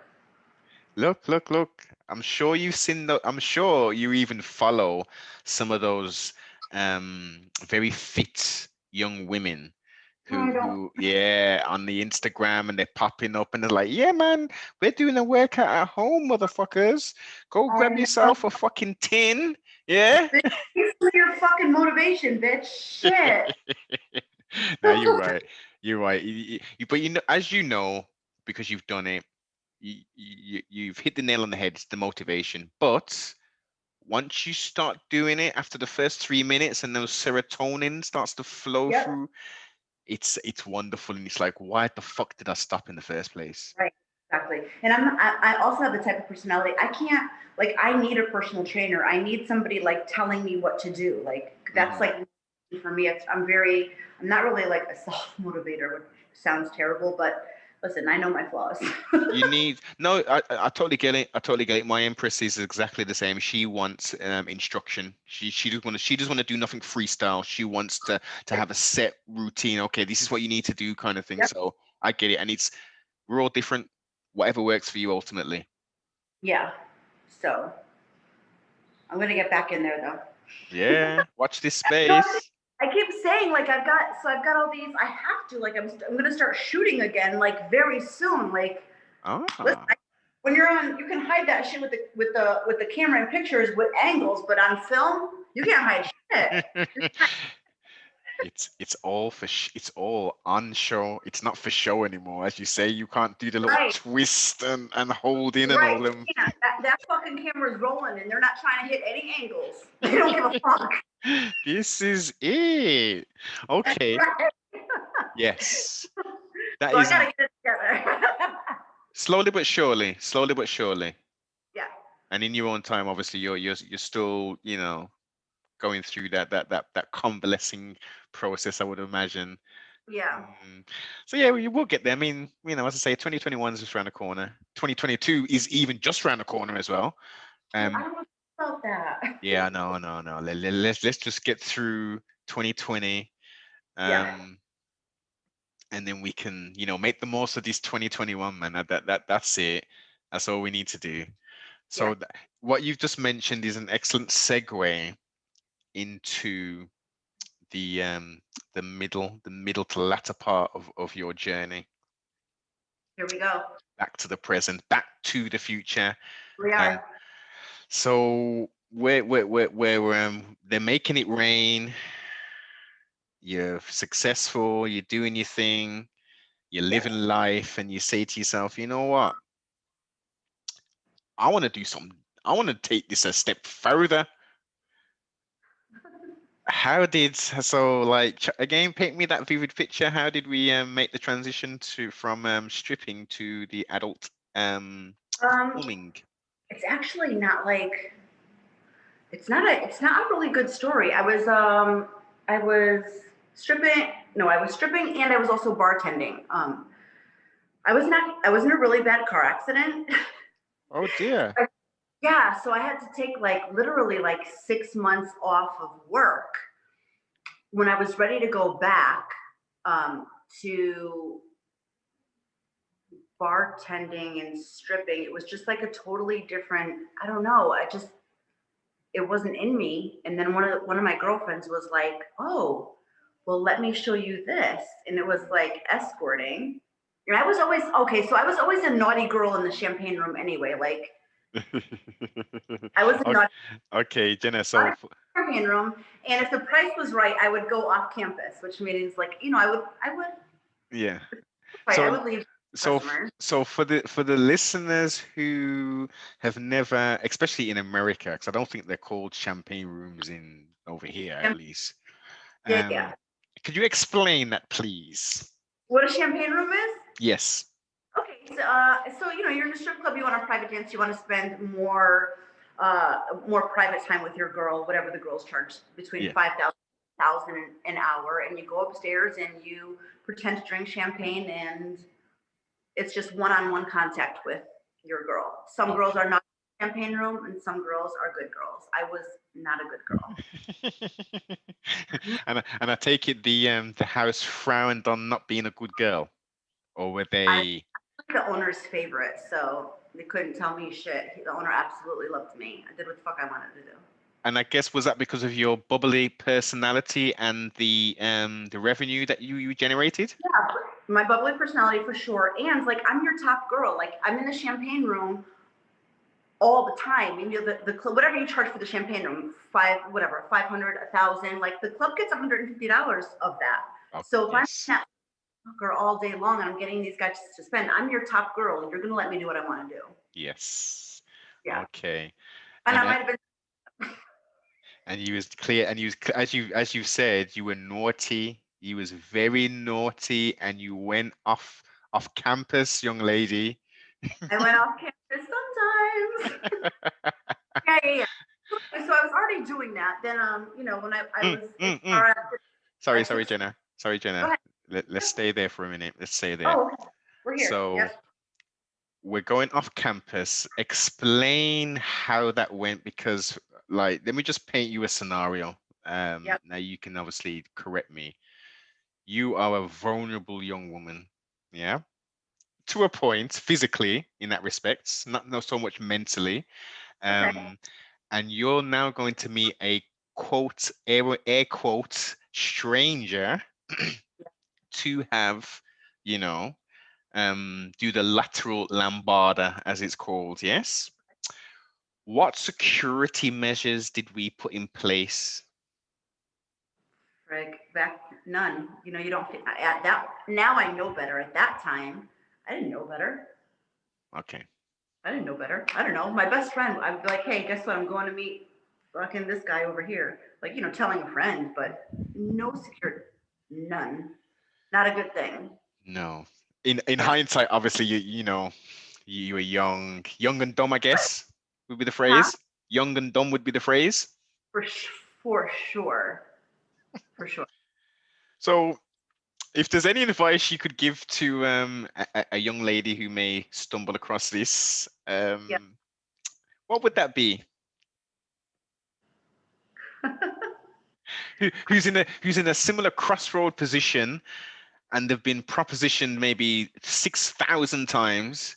Look, look, look. I'm sure you've seen I'm sure you even follow some of those very fit young women No, I don't. yeah, on the Instagram, and they're popping up and they're like, yeah, man, we're doing a workout at home, motherfuckers. Go grab I know. yourself a fucking tin. Yeah. Bitch, give me your fucking motivation, bitch. Shit. Now you're right. You're right. But you know, as you know, because you've done it, you've hit the nail on the head. It's the motivation. But once you start doing it after the first 3 minutes and those serotonin starts to flow Yep. through, it's wonderful. And it's like, why the fuck did I stop in the first place? Right. Exactly. And I also have the type of personality. I can't like I need a personal trainer. I need somebody like telling me what to do. Like that's Hmm. like for me. I'm not really like a self motivator, which sounds terrible, but listen, I know my flaws. You need no, I totally get it. I totally get it. My empress is exactly the same. She wants instruction. She doesn't want to do nothing freestyle. She wants to have a set routine. Okay, this is what you need to do, kind of thing. Yep. So I get it, and we're all different. Whatever works for you ultimately. Yeah. So I'm gonna get back in there though. Yeah. Watch this No, space. I keep saying like I've got all these. I have to like I'm gonna start shooting again like very soon. Like listen, Ah. when you're on, you can hide that shit with the camera and pictures with angles, but on film you can't hide shit. It's all on show. It's not for show anymore. As you say, you can't do the little Right, twist and hold in and right. all them. You can't. That fucking camera's rolling and they're not trying to hit any angles. They don't give a fuck. This is it. Okay. Right. Yes. That So I is gotta get it together. slowly but surely. Slowly but surely. Yeah, And in your own time, obviously, you're still, going through that convalescing process, I would imagine. yeah. Mm. So yeah, we will get there. I mean, as I say, 2021 is just around the corner. 2022 is even just around the corner as well. Dude, I Um, don't know about that. yeah, no, no, no. Let's just get through 2020. Yeah, Um, and then we can, make the most of this 2021, man. That's it. That's all we need to do. yeah. So what you've just mentioned is an excellent segue into the middle to latter part of your journey, Here we go. back to the present, back to the future. We Um, are. so they're making it rain. You're successful. You're doing your thing. You're Yes. living life, and you say to yourself, you know what? I want to do something. I want to take this a step further. Again, paint me that vivid picture? How did we make the transition from stripping to the adult Um, filming? it's actually not like it's not a really good story. I was stripping no, I was stripping and I was also bartending. I was in a really bad car accident. Oh dear. Yeah, so I had to take like literally like 6 months off of work when I was ready to go back um, to bartending and stripping. It was just like a totally different, I don't know. It wasn't in me. And then one of my girlfriends was like, "Oh, well, let me show you this." And it was like escorting. And I was always okay. So I was always a naughty girl in the champagne room anyway. Like I was Okay, not okay, Jenna. not So in the champagne room, and if the price was right, I would go off campus, which means like I would yeah. right, I So would leave so customers. for the listeners who have never, especially in America, because I don't think they're called champagne rooms in over here at least. Yeah, yeah. Um, could you explain that, please? What a champagne room is? Yes. Okay, so you're in a strip club. You want a private dance. You want to spend more private time with your girl. Whatever the girls charge between Yeah. 5,000 an hour, and you go upstairs and you pretend to drink champagne, and it's just one-on-one contact with your girl. Some girls Okay. are not in the champagne room, and some girls are good girls. I was not a good girl. And I take it the house frowned on not being a good girl, or were I they? was the owner's favorite, so they couldn't tell me shit. The owner absolutely loved me. I did what the fuck I wanted to do. And I guess was that because of your bubbly personality and the revenue that you generated? Yeah, my bubbly personality for sure. And like I'm your top girl. Like I'm in the champagne room all the time. And the club, whatever you charge for the champagne room, 500, 1,000. Like the club gets $150 of that. Oh, So if I'm yes. that girl all day long and I'm getting these guys to spend, I'm your top girl. You're gonna let me do what I want to do. Yes. Yeah. Okay. And I And might have been you was clear, and you was as you said, you were naughty. You was very naughty, and you went off campus, young lady. I went off campus sometimes. Yeah, yeah, yeah. So I was already doing that. Then when I Mm, was in mm, mm. car, I Sorry, took Jenna. Sorry, go Jenna. ahead. Let's stay there for a minute. Let's stay there. Oh, okay. We're here. So Yep. we're going off campus. Explain how that went, because like let me just paint you a scenario. Yep. Now you can obviously correct me. You are a vulnerable young woman, yeah, to a point physically in that respect, not so much mentally. Okay. Um, and you're now going to meet a quote air quote stranger to have, you know, do the lateral lambada, as it's called. Yes. What security measures did we put in place? Right. Back none. You don't at that now I know better. At that time, I didn't know better. Okay. I didn't know better. I don't know. My best friend, I'd be like, hey, guess what? I'm going to meet fucking this guy over here. Like, telling a friend, but no security. None. Not a good thing. No. In Yeah. hindsight, obviously, you were young and dumb, I guess would be the Huh? phrase. Young and dumb would be the phrase. For for sure. For sure. So, if there's any advice you could give to a young lady who may stumble across this, Yeah. what would that be? Who's in a similar crossroad position, and they've been propositioned maybe 6,000 times,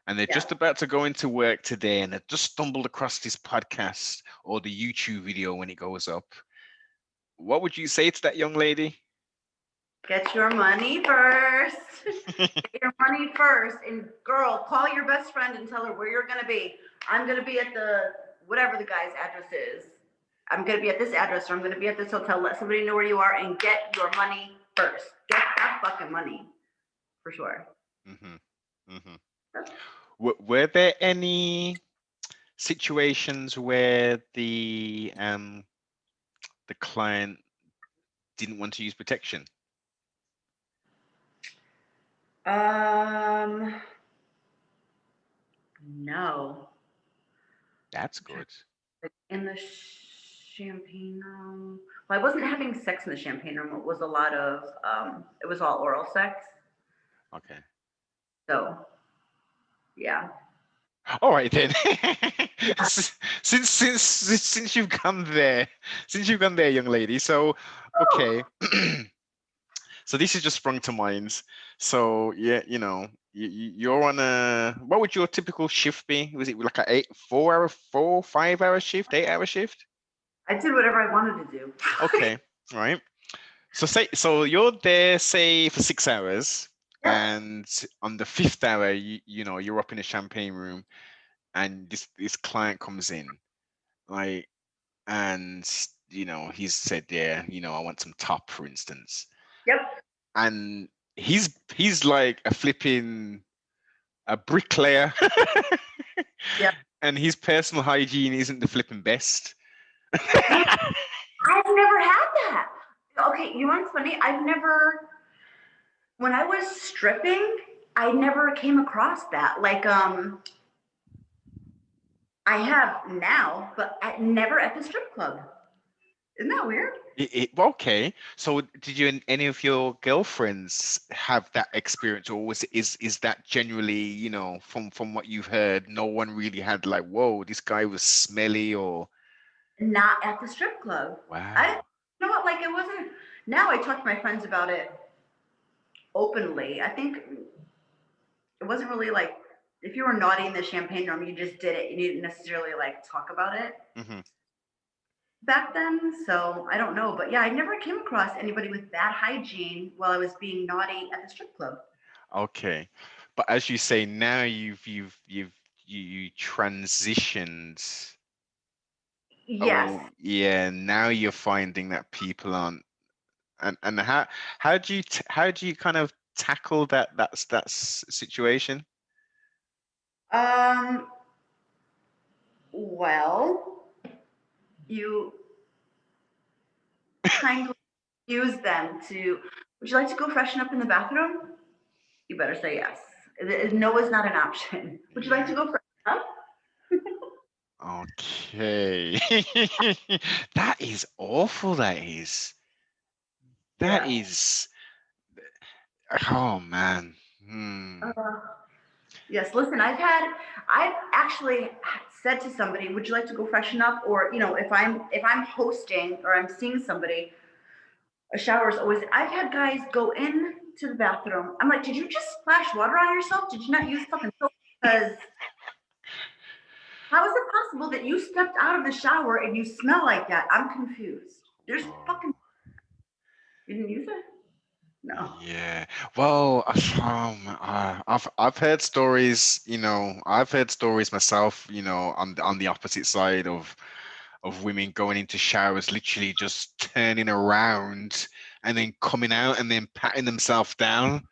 and they're Yeah. just about to go into work today, and they've just stumbled across this podcast or the YouTube video when it goes up. What would you say to that young lady? Get your money first. Get your money first. And girl, call your best friend and tell her where you're gonna be. I'm gonna be at the whatever the guy's address is. I'm gonna be at this address or I'm gonna be at this hotel. Let somebody know where you are and get your money first. Get that fucking money. For sure. hmm hmm were there any situations where the client didn't want to use protection? Um no. That's good. Like in the champagne room. Well, I wasn't having sex in the champagne room. It was a lot of it was all oral sex. Okay. So yeah. All right then. Yeah. Since you've gone there, young lady. So, okay. So this has just sprung to mind. So yeah, you're on a. What would your typical shift be? Was it like a 5 hour shift, 8 hour shift? I did whatever I wanted to do. Okay, all right. So you're there, say, for 6 hours, Yep. and on the fifth hour, you're up in a champagne room. and this client comes in, like, and he's said, yeah, I want some top, for instance, Yep. and he's like a flipping a bricklayer, Yep. and his personal hygiene isn't the flipping best. Hey, I've never had that. Okay, you know what's funny? I've never, when I was stripping, I never came across that. Like, I have now, but never at the strip club. Isn't that weird? Okay, so did you and any of your girlfriends have that experience, or is that generally, from what you've heard, no one really had like, whoa, this guy was smelly, or Not at the strip club. I, wow. you know what? Like, it wasn't. Now I talk to my friends about it openly. I think it wasn't really like if you were naughty in the champagne room, you just did it. You didn't necessarily like talk about it Hmm. back then. So I don't know, but yeah, I never came across anybody with bad hygiene while I was being naughty at the strip club. Okay, but as you say, now you transitioned. Yes. Oh yeah, now you're finding that people aren't, and how do you kind of tackle that situation? Um. Well, you kindly use them to. Would you like to go freshen up in the bathroom? You better say yes. No is not an option. Would you like to Yeah. go freshen up? Okay. That is awful. That is. That Yeah. is. Oh man. Hmm. Uh, yes. Listen, I've actually said to somebody, "Would you like to go freshen up?" Or if I'm hosting or I'm seeing somebody, a shower is always. I've had guys go in to the bathroom. I'm like, "Did you just splash water on yourself? Did you not use fucking soap?" Because how is it possible that you stepped out of the shower and you smell like that? I'm confused. There's fucking. Oh. You didn't use it? No. Yeah. Well, I've heard stories. I've heard stories myself. On the opposite side of women going into showers, literally just turning around and then coming out and then patting themselves down.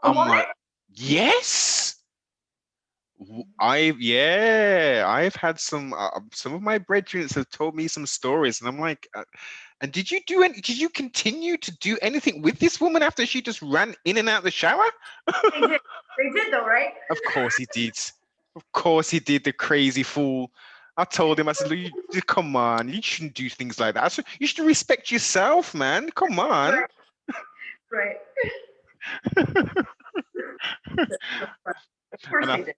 A I'm woman? like, yes. I've had some of my brethren have told me some stories, and I'm like, and did you continue to do anything with this woman after she just ran in and out the shower? They did. They did though, right? Of course he did. Of course he did, the crazy fool. I told him, I said, "Look, come on, you shouldn't do things like that. You should respect yourself, man. Come on." Right. Right. Of course And they did.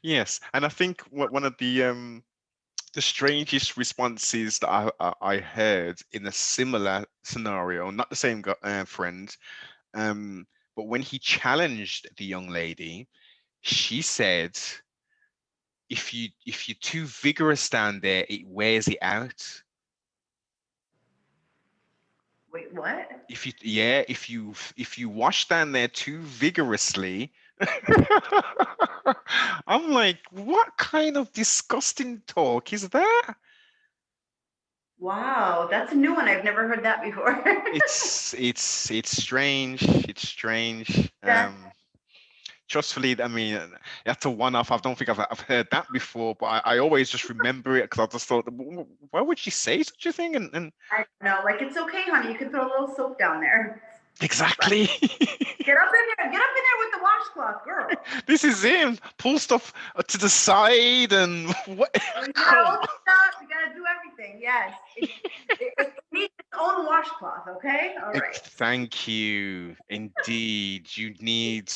yes, and I think one of the strangest responses that I heard in a similar scenario, not the same friend, um, but when he challenged the young lady, she said, if you're too vigorous down there, it wears it out. Wait, what? If you wash down there too vigorously, I'm like, what kind of disgusting talk is that? Wow, that's a new one. I've never heard that before. It's strange. It's strange. Yeah. Trustfully, I mean, that's a one-off. I don't think I've heard that before, but I always just remember it because I just thought, why would she say such a thing? And I know. Like it's okay, honey. You can throw a little soap down there. It's fine. exactly. Get up in there. Get up in there with the washcloth, girl. This is him. Pull stuff to the side and what? You gotta Come open it up. You gotta do everything. Yes. It needs its own washcloth. Okay. All right. Thank you. Indeed, you need.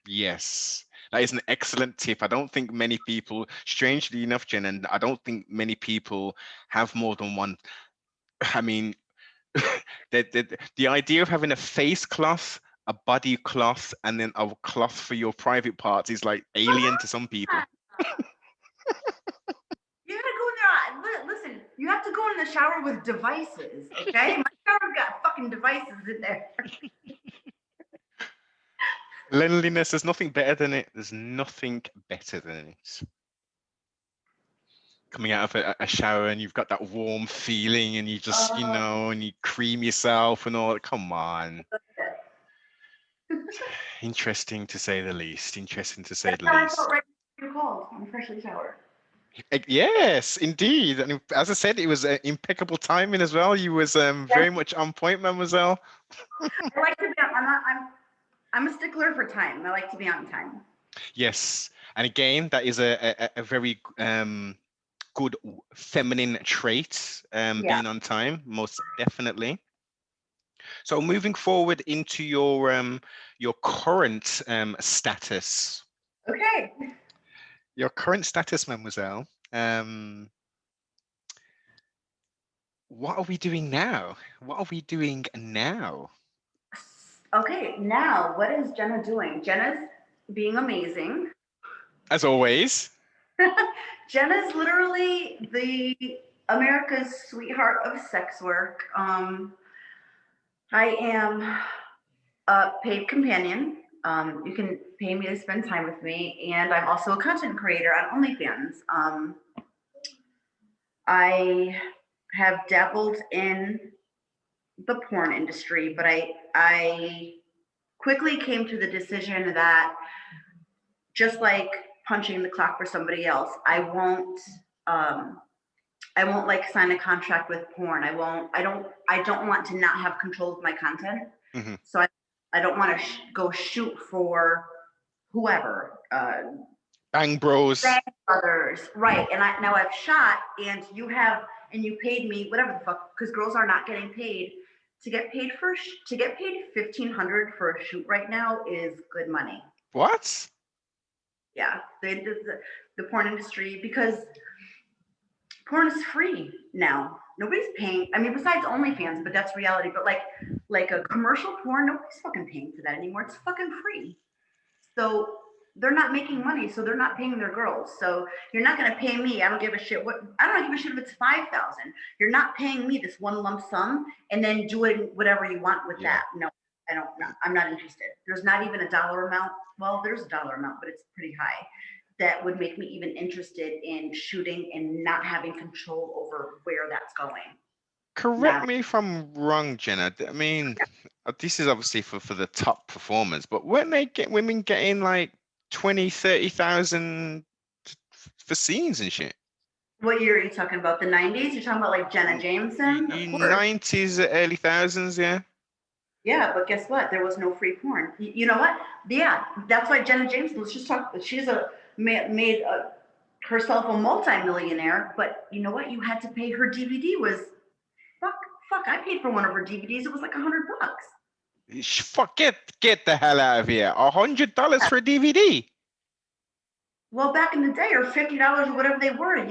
Yes, that is an excellent tip. I don't think many people, strangely enough, Jen, and I don't think many people have more than one. I mean, the idea of having a face cloth, a body cloth, and then a cloth for your private parts is like alien to some people. You gotta go in there. Listen, you have to go in the shower with devices, okay? My shower's got fucking devices in there. Cleanliness, there's nothing better than it. There's nothing better than it. coming out of a shower and you've got that warm feeling and you just, Uh, and you cream yourself and all. Come on. Interesting to say the least. Interesting to say that's the how I felt least. right before you called. I'm freshly showered. Yes, indeed. And as I said, it was impeccable timing as well. You was Yes, very much on point, mademoiselle. I like to be. I'm a stickler for time. I like to be on time. Yes. And again, that is a very good feminine trait, Yeah. being on time, most definitely. So moving forward into your current status. Okay. Your current status, mademoiselle. Um, what are we doing now? What are we doing now? Okay. Now, what is Jenna doing? Jenna's being amazing. As always. Jenna's literally the America's sweetheart of sex work. I am a paid companion. You can pay me to spend time with me, and I'm also a content creator on OnlyFans. I have dabbled in the porn industry, but I quickly came to the decision that just like punching the clock for somebody else, um, I won't like sign a contract with porn. I don't want to not have control of my content. Hmm. So I don't want to go shoot for whoever, Bang Bros. Bang Brothers, right? And now I've shot, and you paid me whatever the fuck, because girls are not getting paid. To get paid 1,500 for a shoot right now is good money. What? Yeah, the porn industry, because porn is free now. Nobody's paying. I mean, besides OnlyFans, but that's reality. But like a commercial porn, nobody's fucking paying for that anymore. It's fucking free. So they're not making money, so they're not paying their girls. So you're not gonna pay me. I don't give a shit. I don't give a shit if it's 5,000. You're not paying me this one lump sum and then doing whatever you want with Yeah. that. No, I don't. No, I'm not interested. There's not even a dollar amount. Well, there's a dollar amount, but it's pretty high. That would make me even interested in shooting and not having control over where that's going. Correct Not me if I'm wrong, Jenna. I mean, this is obviously for the top performers, but weren't they women getting like 20, 30,000 for scenes and shit? what year are you talking about? The 90s? You're talking about like Jenna Jameson? Of course. 90s, early thousands, yeah. Yeah, but guess what? There was no free porn. You know what? Yeah, that's why Jenna Jameson. Let's just talk. She's made herself a multimillionaire. But you know what? You had to pay her DVD was fuck fuck. I paid for one of her DVDs. It was like $100. Fuck, get the hell out of here. $100 Yeah. for a DVD. Well, back in the day, or $50 or whatever they were.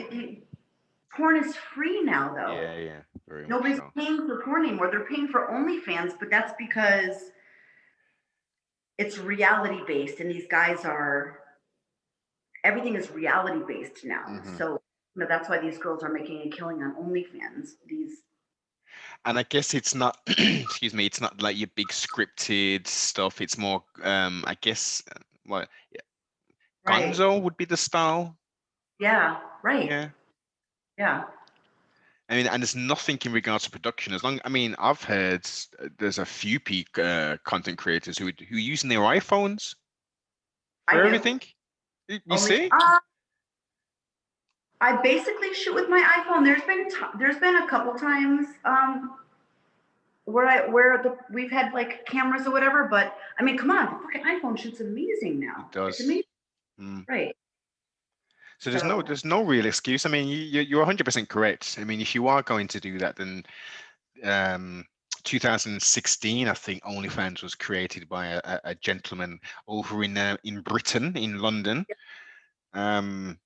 Porn is free now, though. Yeah, very much Nobody's so. paying for porn anymore. They're paying for OnlyFans, but that's because it's reality based, and these guys are everything is reality based now. Hmm. So that's why these girls are making a killing on OnlyFans. These And I guess it's not, excuse me, it's not like your big scripted stuff. It's more, I guess, what, yeah, right, Gonzo would be the style. yeah, right, Yeah. yeah. I mean, and there's nothing in regards to production. I mean, I've heard there's a few peak content creators who are using their iPhones I for do everything. You only. see? I basically shoot with my iPhone. There's been a couple times where we've had like cameras or whatever, but I mean, come on, the fucking iPhone shoots amazing now. It It's does. amazing, Mm. right? So So there's no real excuse. I mean, you're 100% correct. I mean, if you are going to do that, then um 2016, I think OnlyFans was created by a gentleman over in Britain, in London. Um,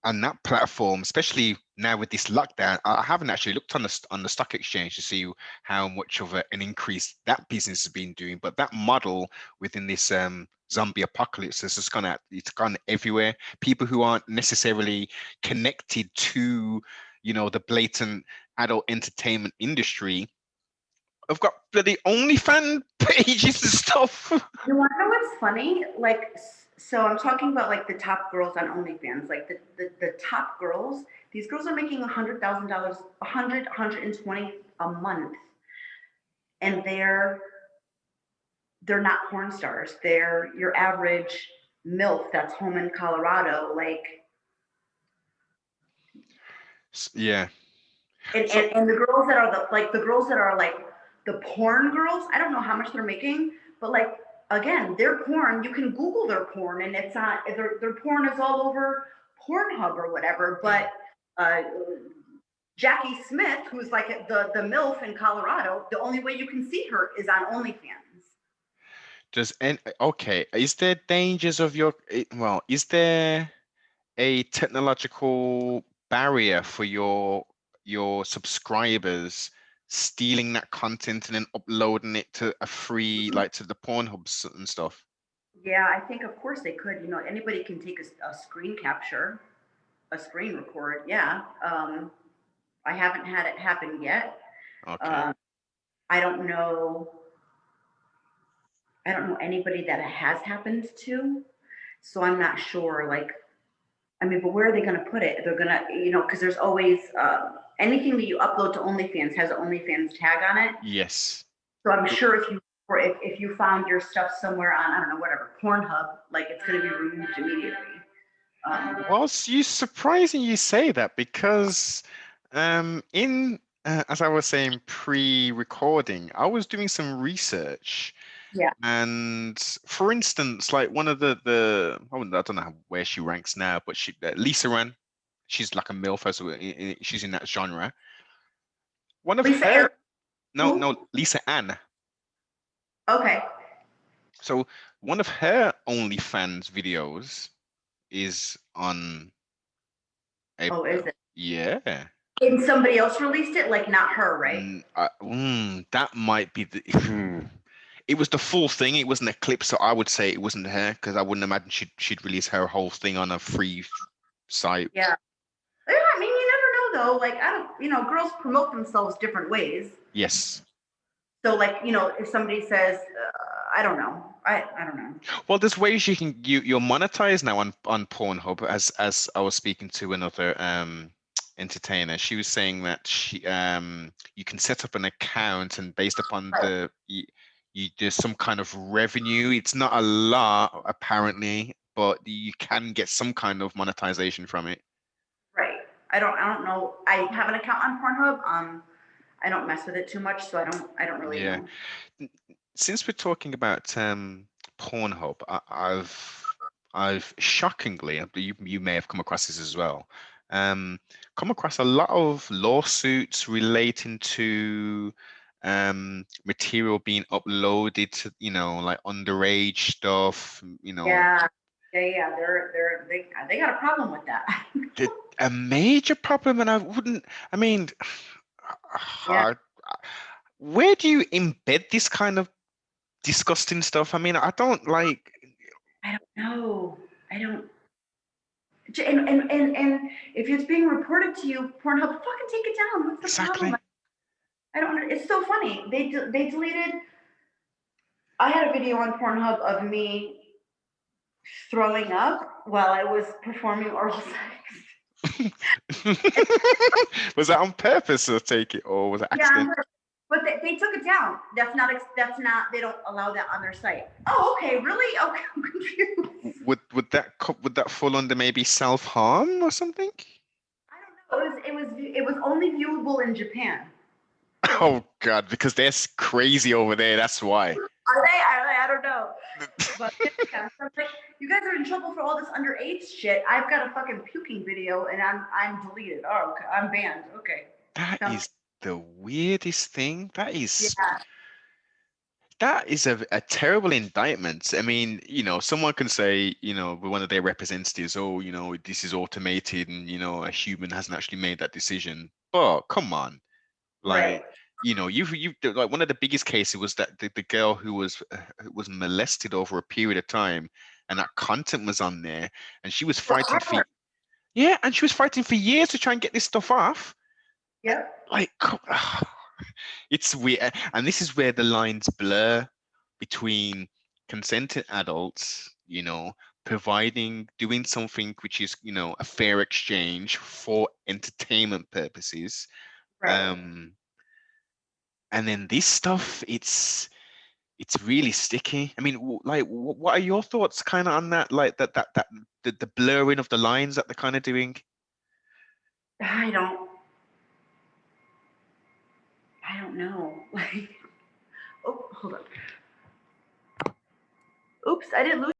and that platform, especially now with this lockdown, I haven't actually looked on the stock exchange to see how much of an increase that business has been doing. But that model within this zombie apocalypse has just gone out. It's gone everywhere. People who aren't necessarily connected to, the blatant adult entertainment industry have got bloody OnlyFans pages and stuff. you want to know what's funny? Like So I'm talking about like the top girls on OnlyFans, like the top girls. These girls are making $100,000, 120 a month, and they're not porn stars. They're your average MILF that's home in Colorado. Like, Yeah. and, So and, and the girls that are the girls that are like the porn girls, I don't know how much they're making, but like, again, their porn, you can Google their porn and it's not, their porn is all over Pornhub or whatever. But uh, Jackie Smith, who's like the MILF in Colorado, the only way you can see her is on OnlyFans. does and okay, is there dangers of well, is there a technological barrier for your subscribers stealing that content and then uploading it to a free, like to the Pornhubs and stuff? Yeah, I think of course they could. You know, anybody can take a screen capture, a screen record. Yeah. I haven't had it happen yet. Okay. Um, I don't know. I don't know anybody that it has happened to, so I'm not sure. Like, I mean, but where are they going to put it? They're gonna, you know, because there's always anything that you upload to OnlyFans has an OnlyFans tag on it. Yes. So I'm sure if you or if you found your stuff somewhere on, I don't know, whatever, Pornhub, like it's going to be removed immediately. Well, you surprising you say that because in as I was saying pre-recording, I was doing some research. Yeah. And for instance, like one of the I don't know where she ranks now, but Lisa Ran, she's like a MILF, she's in that genre. One of Lisa her, Air. no, Who? Lisa Ann. Okay. So one of her OnlyFans videos is on a, Oh, is it? yeah. And somebody else released it, like not her, right? That might be the. It was the full thing. It wasn't a clip, so I would say it wasn't her because I wouldn't imagine she'd release her whole thing on a free site. Yeah. Yeah, I mean, you never know though. Like, I don't, you know, girls promote themselves different ways. Yes. So, like, you know, if somebody says, I don't know, I don't know. Well, there's ways you're monetized now on Pornhub. As I was speaking to another entertainer, she was saying that you can set up an account and based upon Right. there's some kind of revenue. It's not a lot apparently, but you can get some kind of monetization from it. Right. I don't know. I have an account on Pornhub. I don't mess with it too much, so I don't really Yeah. know. Since we're talking about Pornhub, I've shockingly, you may have come across this as well, um, come across a lot of lawsuits relating to material being uploaded to, like underage stuff, Yeah. Yeah. They got a problem with that. a major problem, and I mean, Yeah. where do you embed this kind of disgusting stuff? I mean, I don't like. I don't know. I don't. And if it's being reported to you, Pornhub, fucking take it down. What's the problem? Exactly. I don't. It's so funny. They deleted. I had a video on Pornhub of me throwing up while I was performing oral sex. Was that on purpose, I take it, or was it Yeah, accident? but they took it down. That's not. They don't allow that on their site. Oh, okay, really? Okay, I'm confused. Would that fall under maybe self-harm or something? I don't know. It was only viewable in Japan. Oh God, because they're crazy over there. That's why. Are they? I don't know. But yeah, so like, you guys are in trouble for all this underage shit. I've got a fucking puking video and I'm deleted. Oh, okay. I'm banned. Okay. That So, is the weirdest thing. yeah. That is a terrible indictment. I mean, someone can say, with one of their representatives, oh, this is automated and, a human hasn't actually made that decision. But come on, Right. like, you've like one of the biggest cases was that the girl who was molested over a period of time, and that content was on there, and she was fighting for, Forever. yeah, and she was fighting for years to try and get this stuff off. Yep. Like, it's weird, and this is where the lines blur between consenting adults, providing, doing something which is, a fair exchange for entertainment purposes. Right. Um, and then this stuff, it's really sticky. I mean, what are your thoughts kind of on that? Like the blurring of the lines that they're kind of doing. I don't I don't know. Like, oh, hold on. Oops, I didn't lose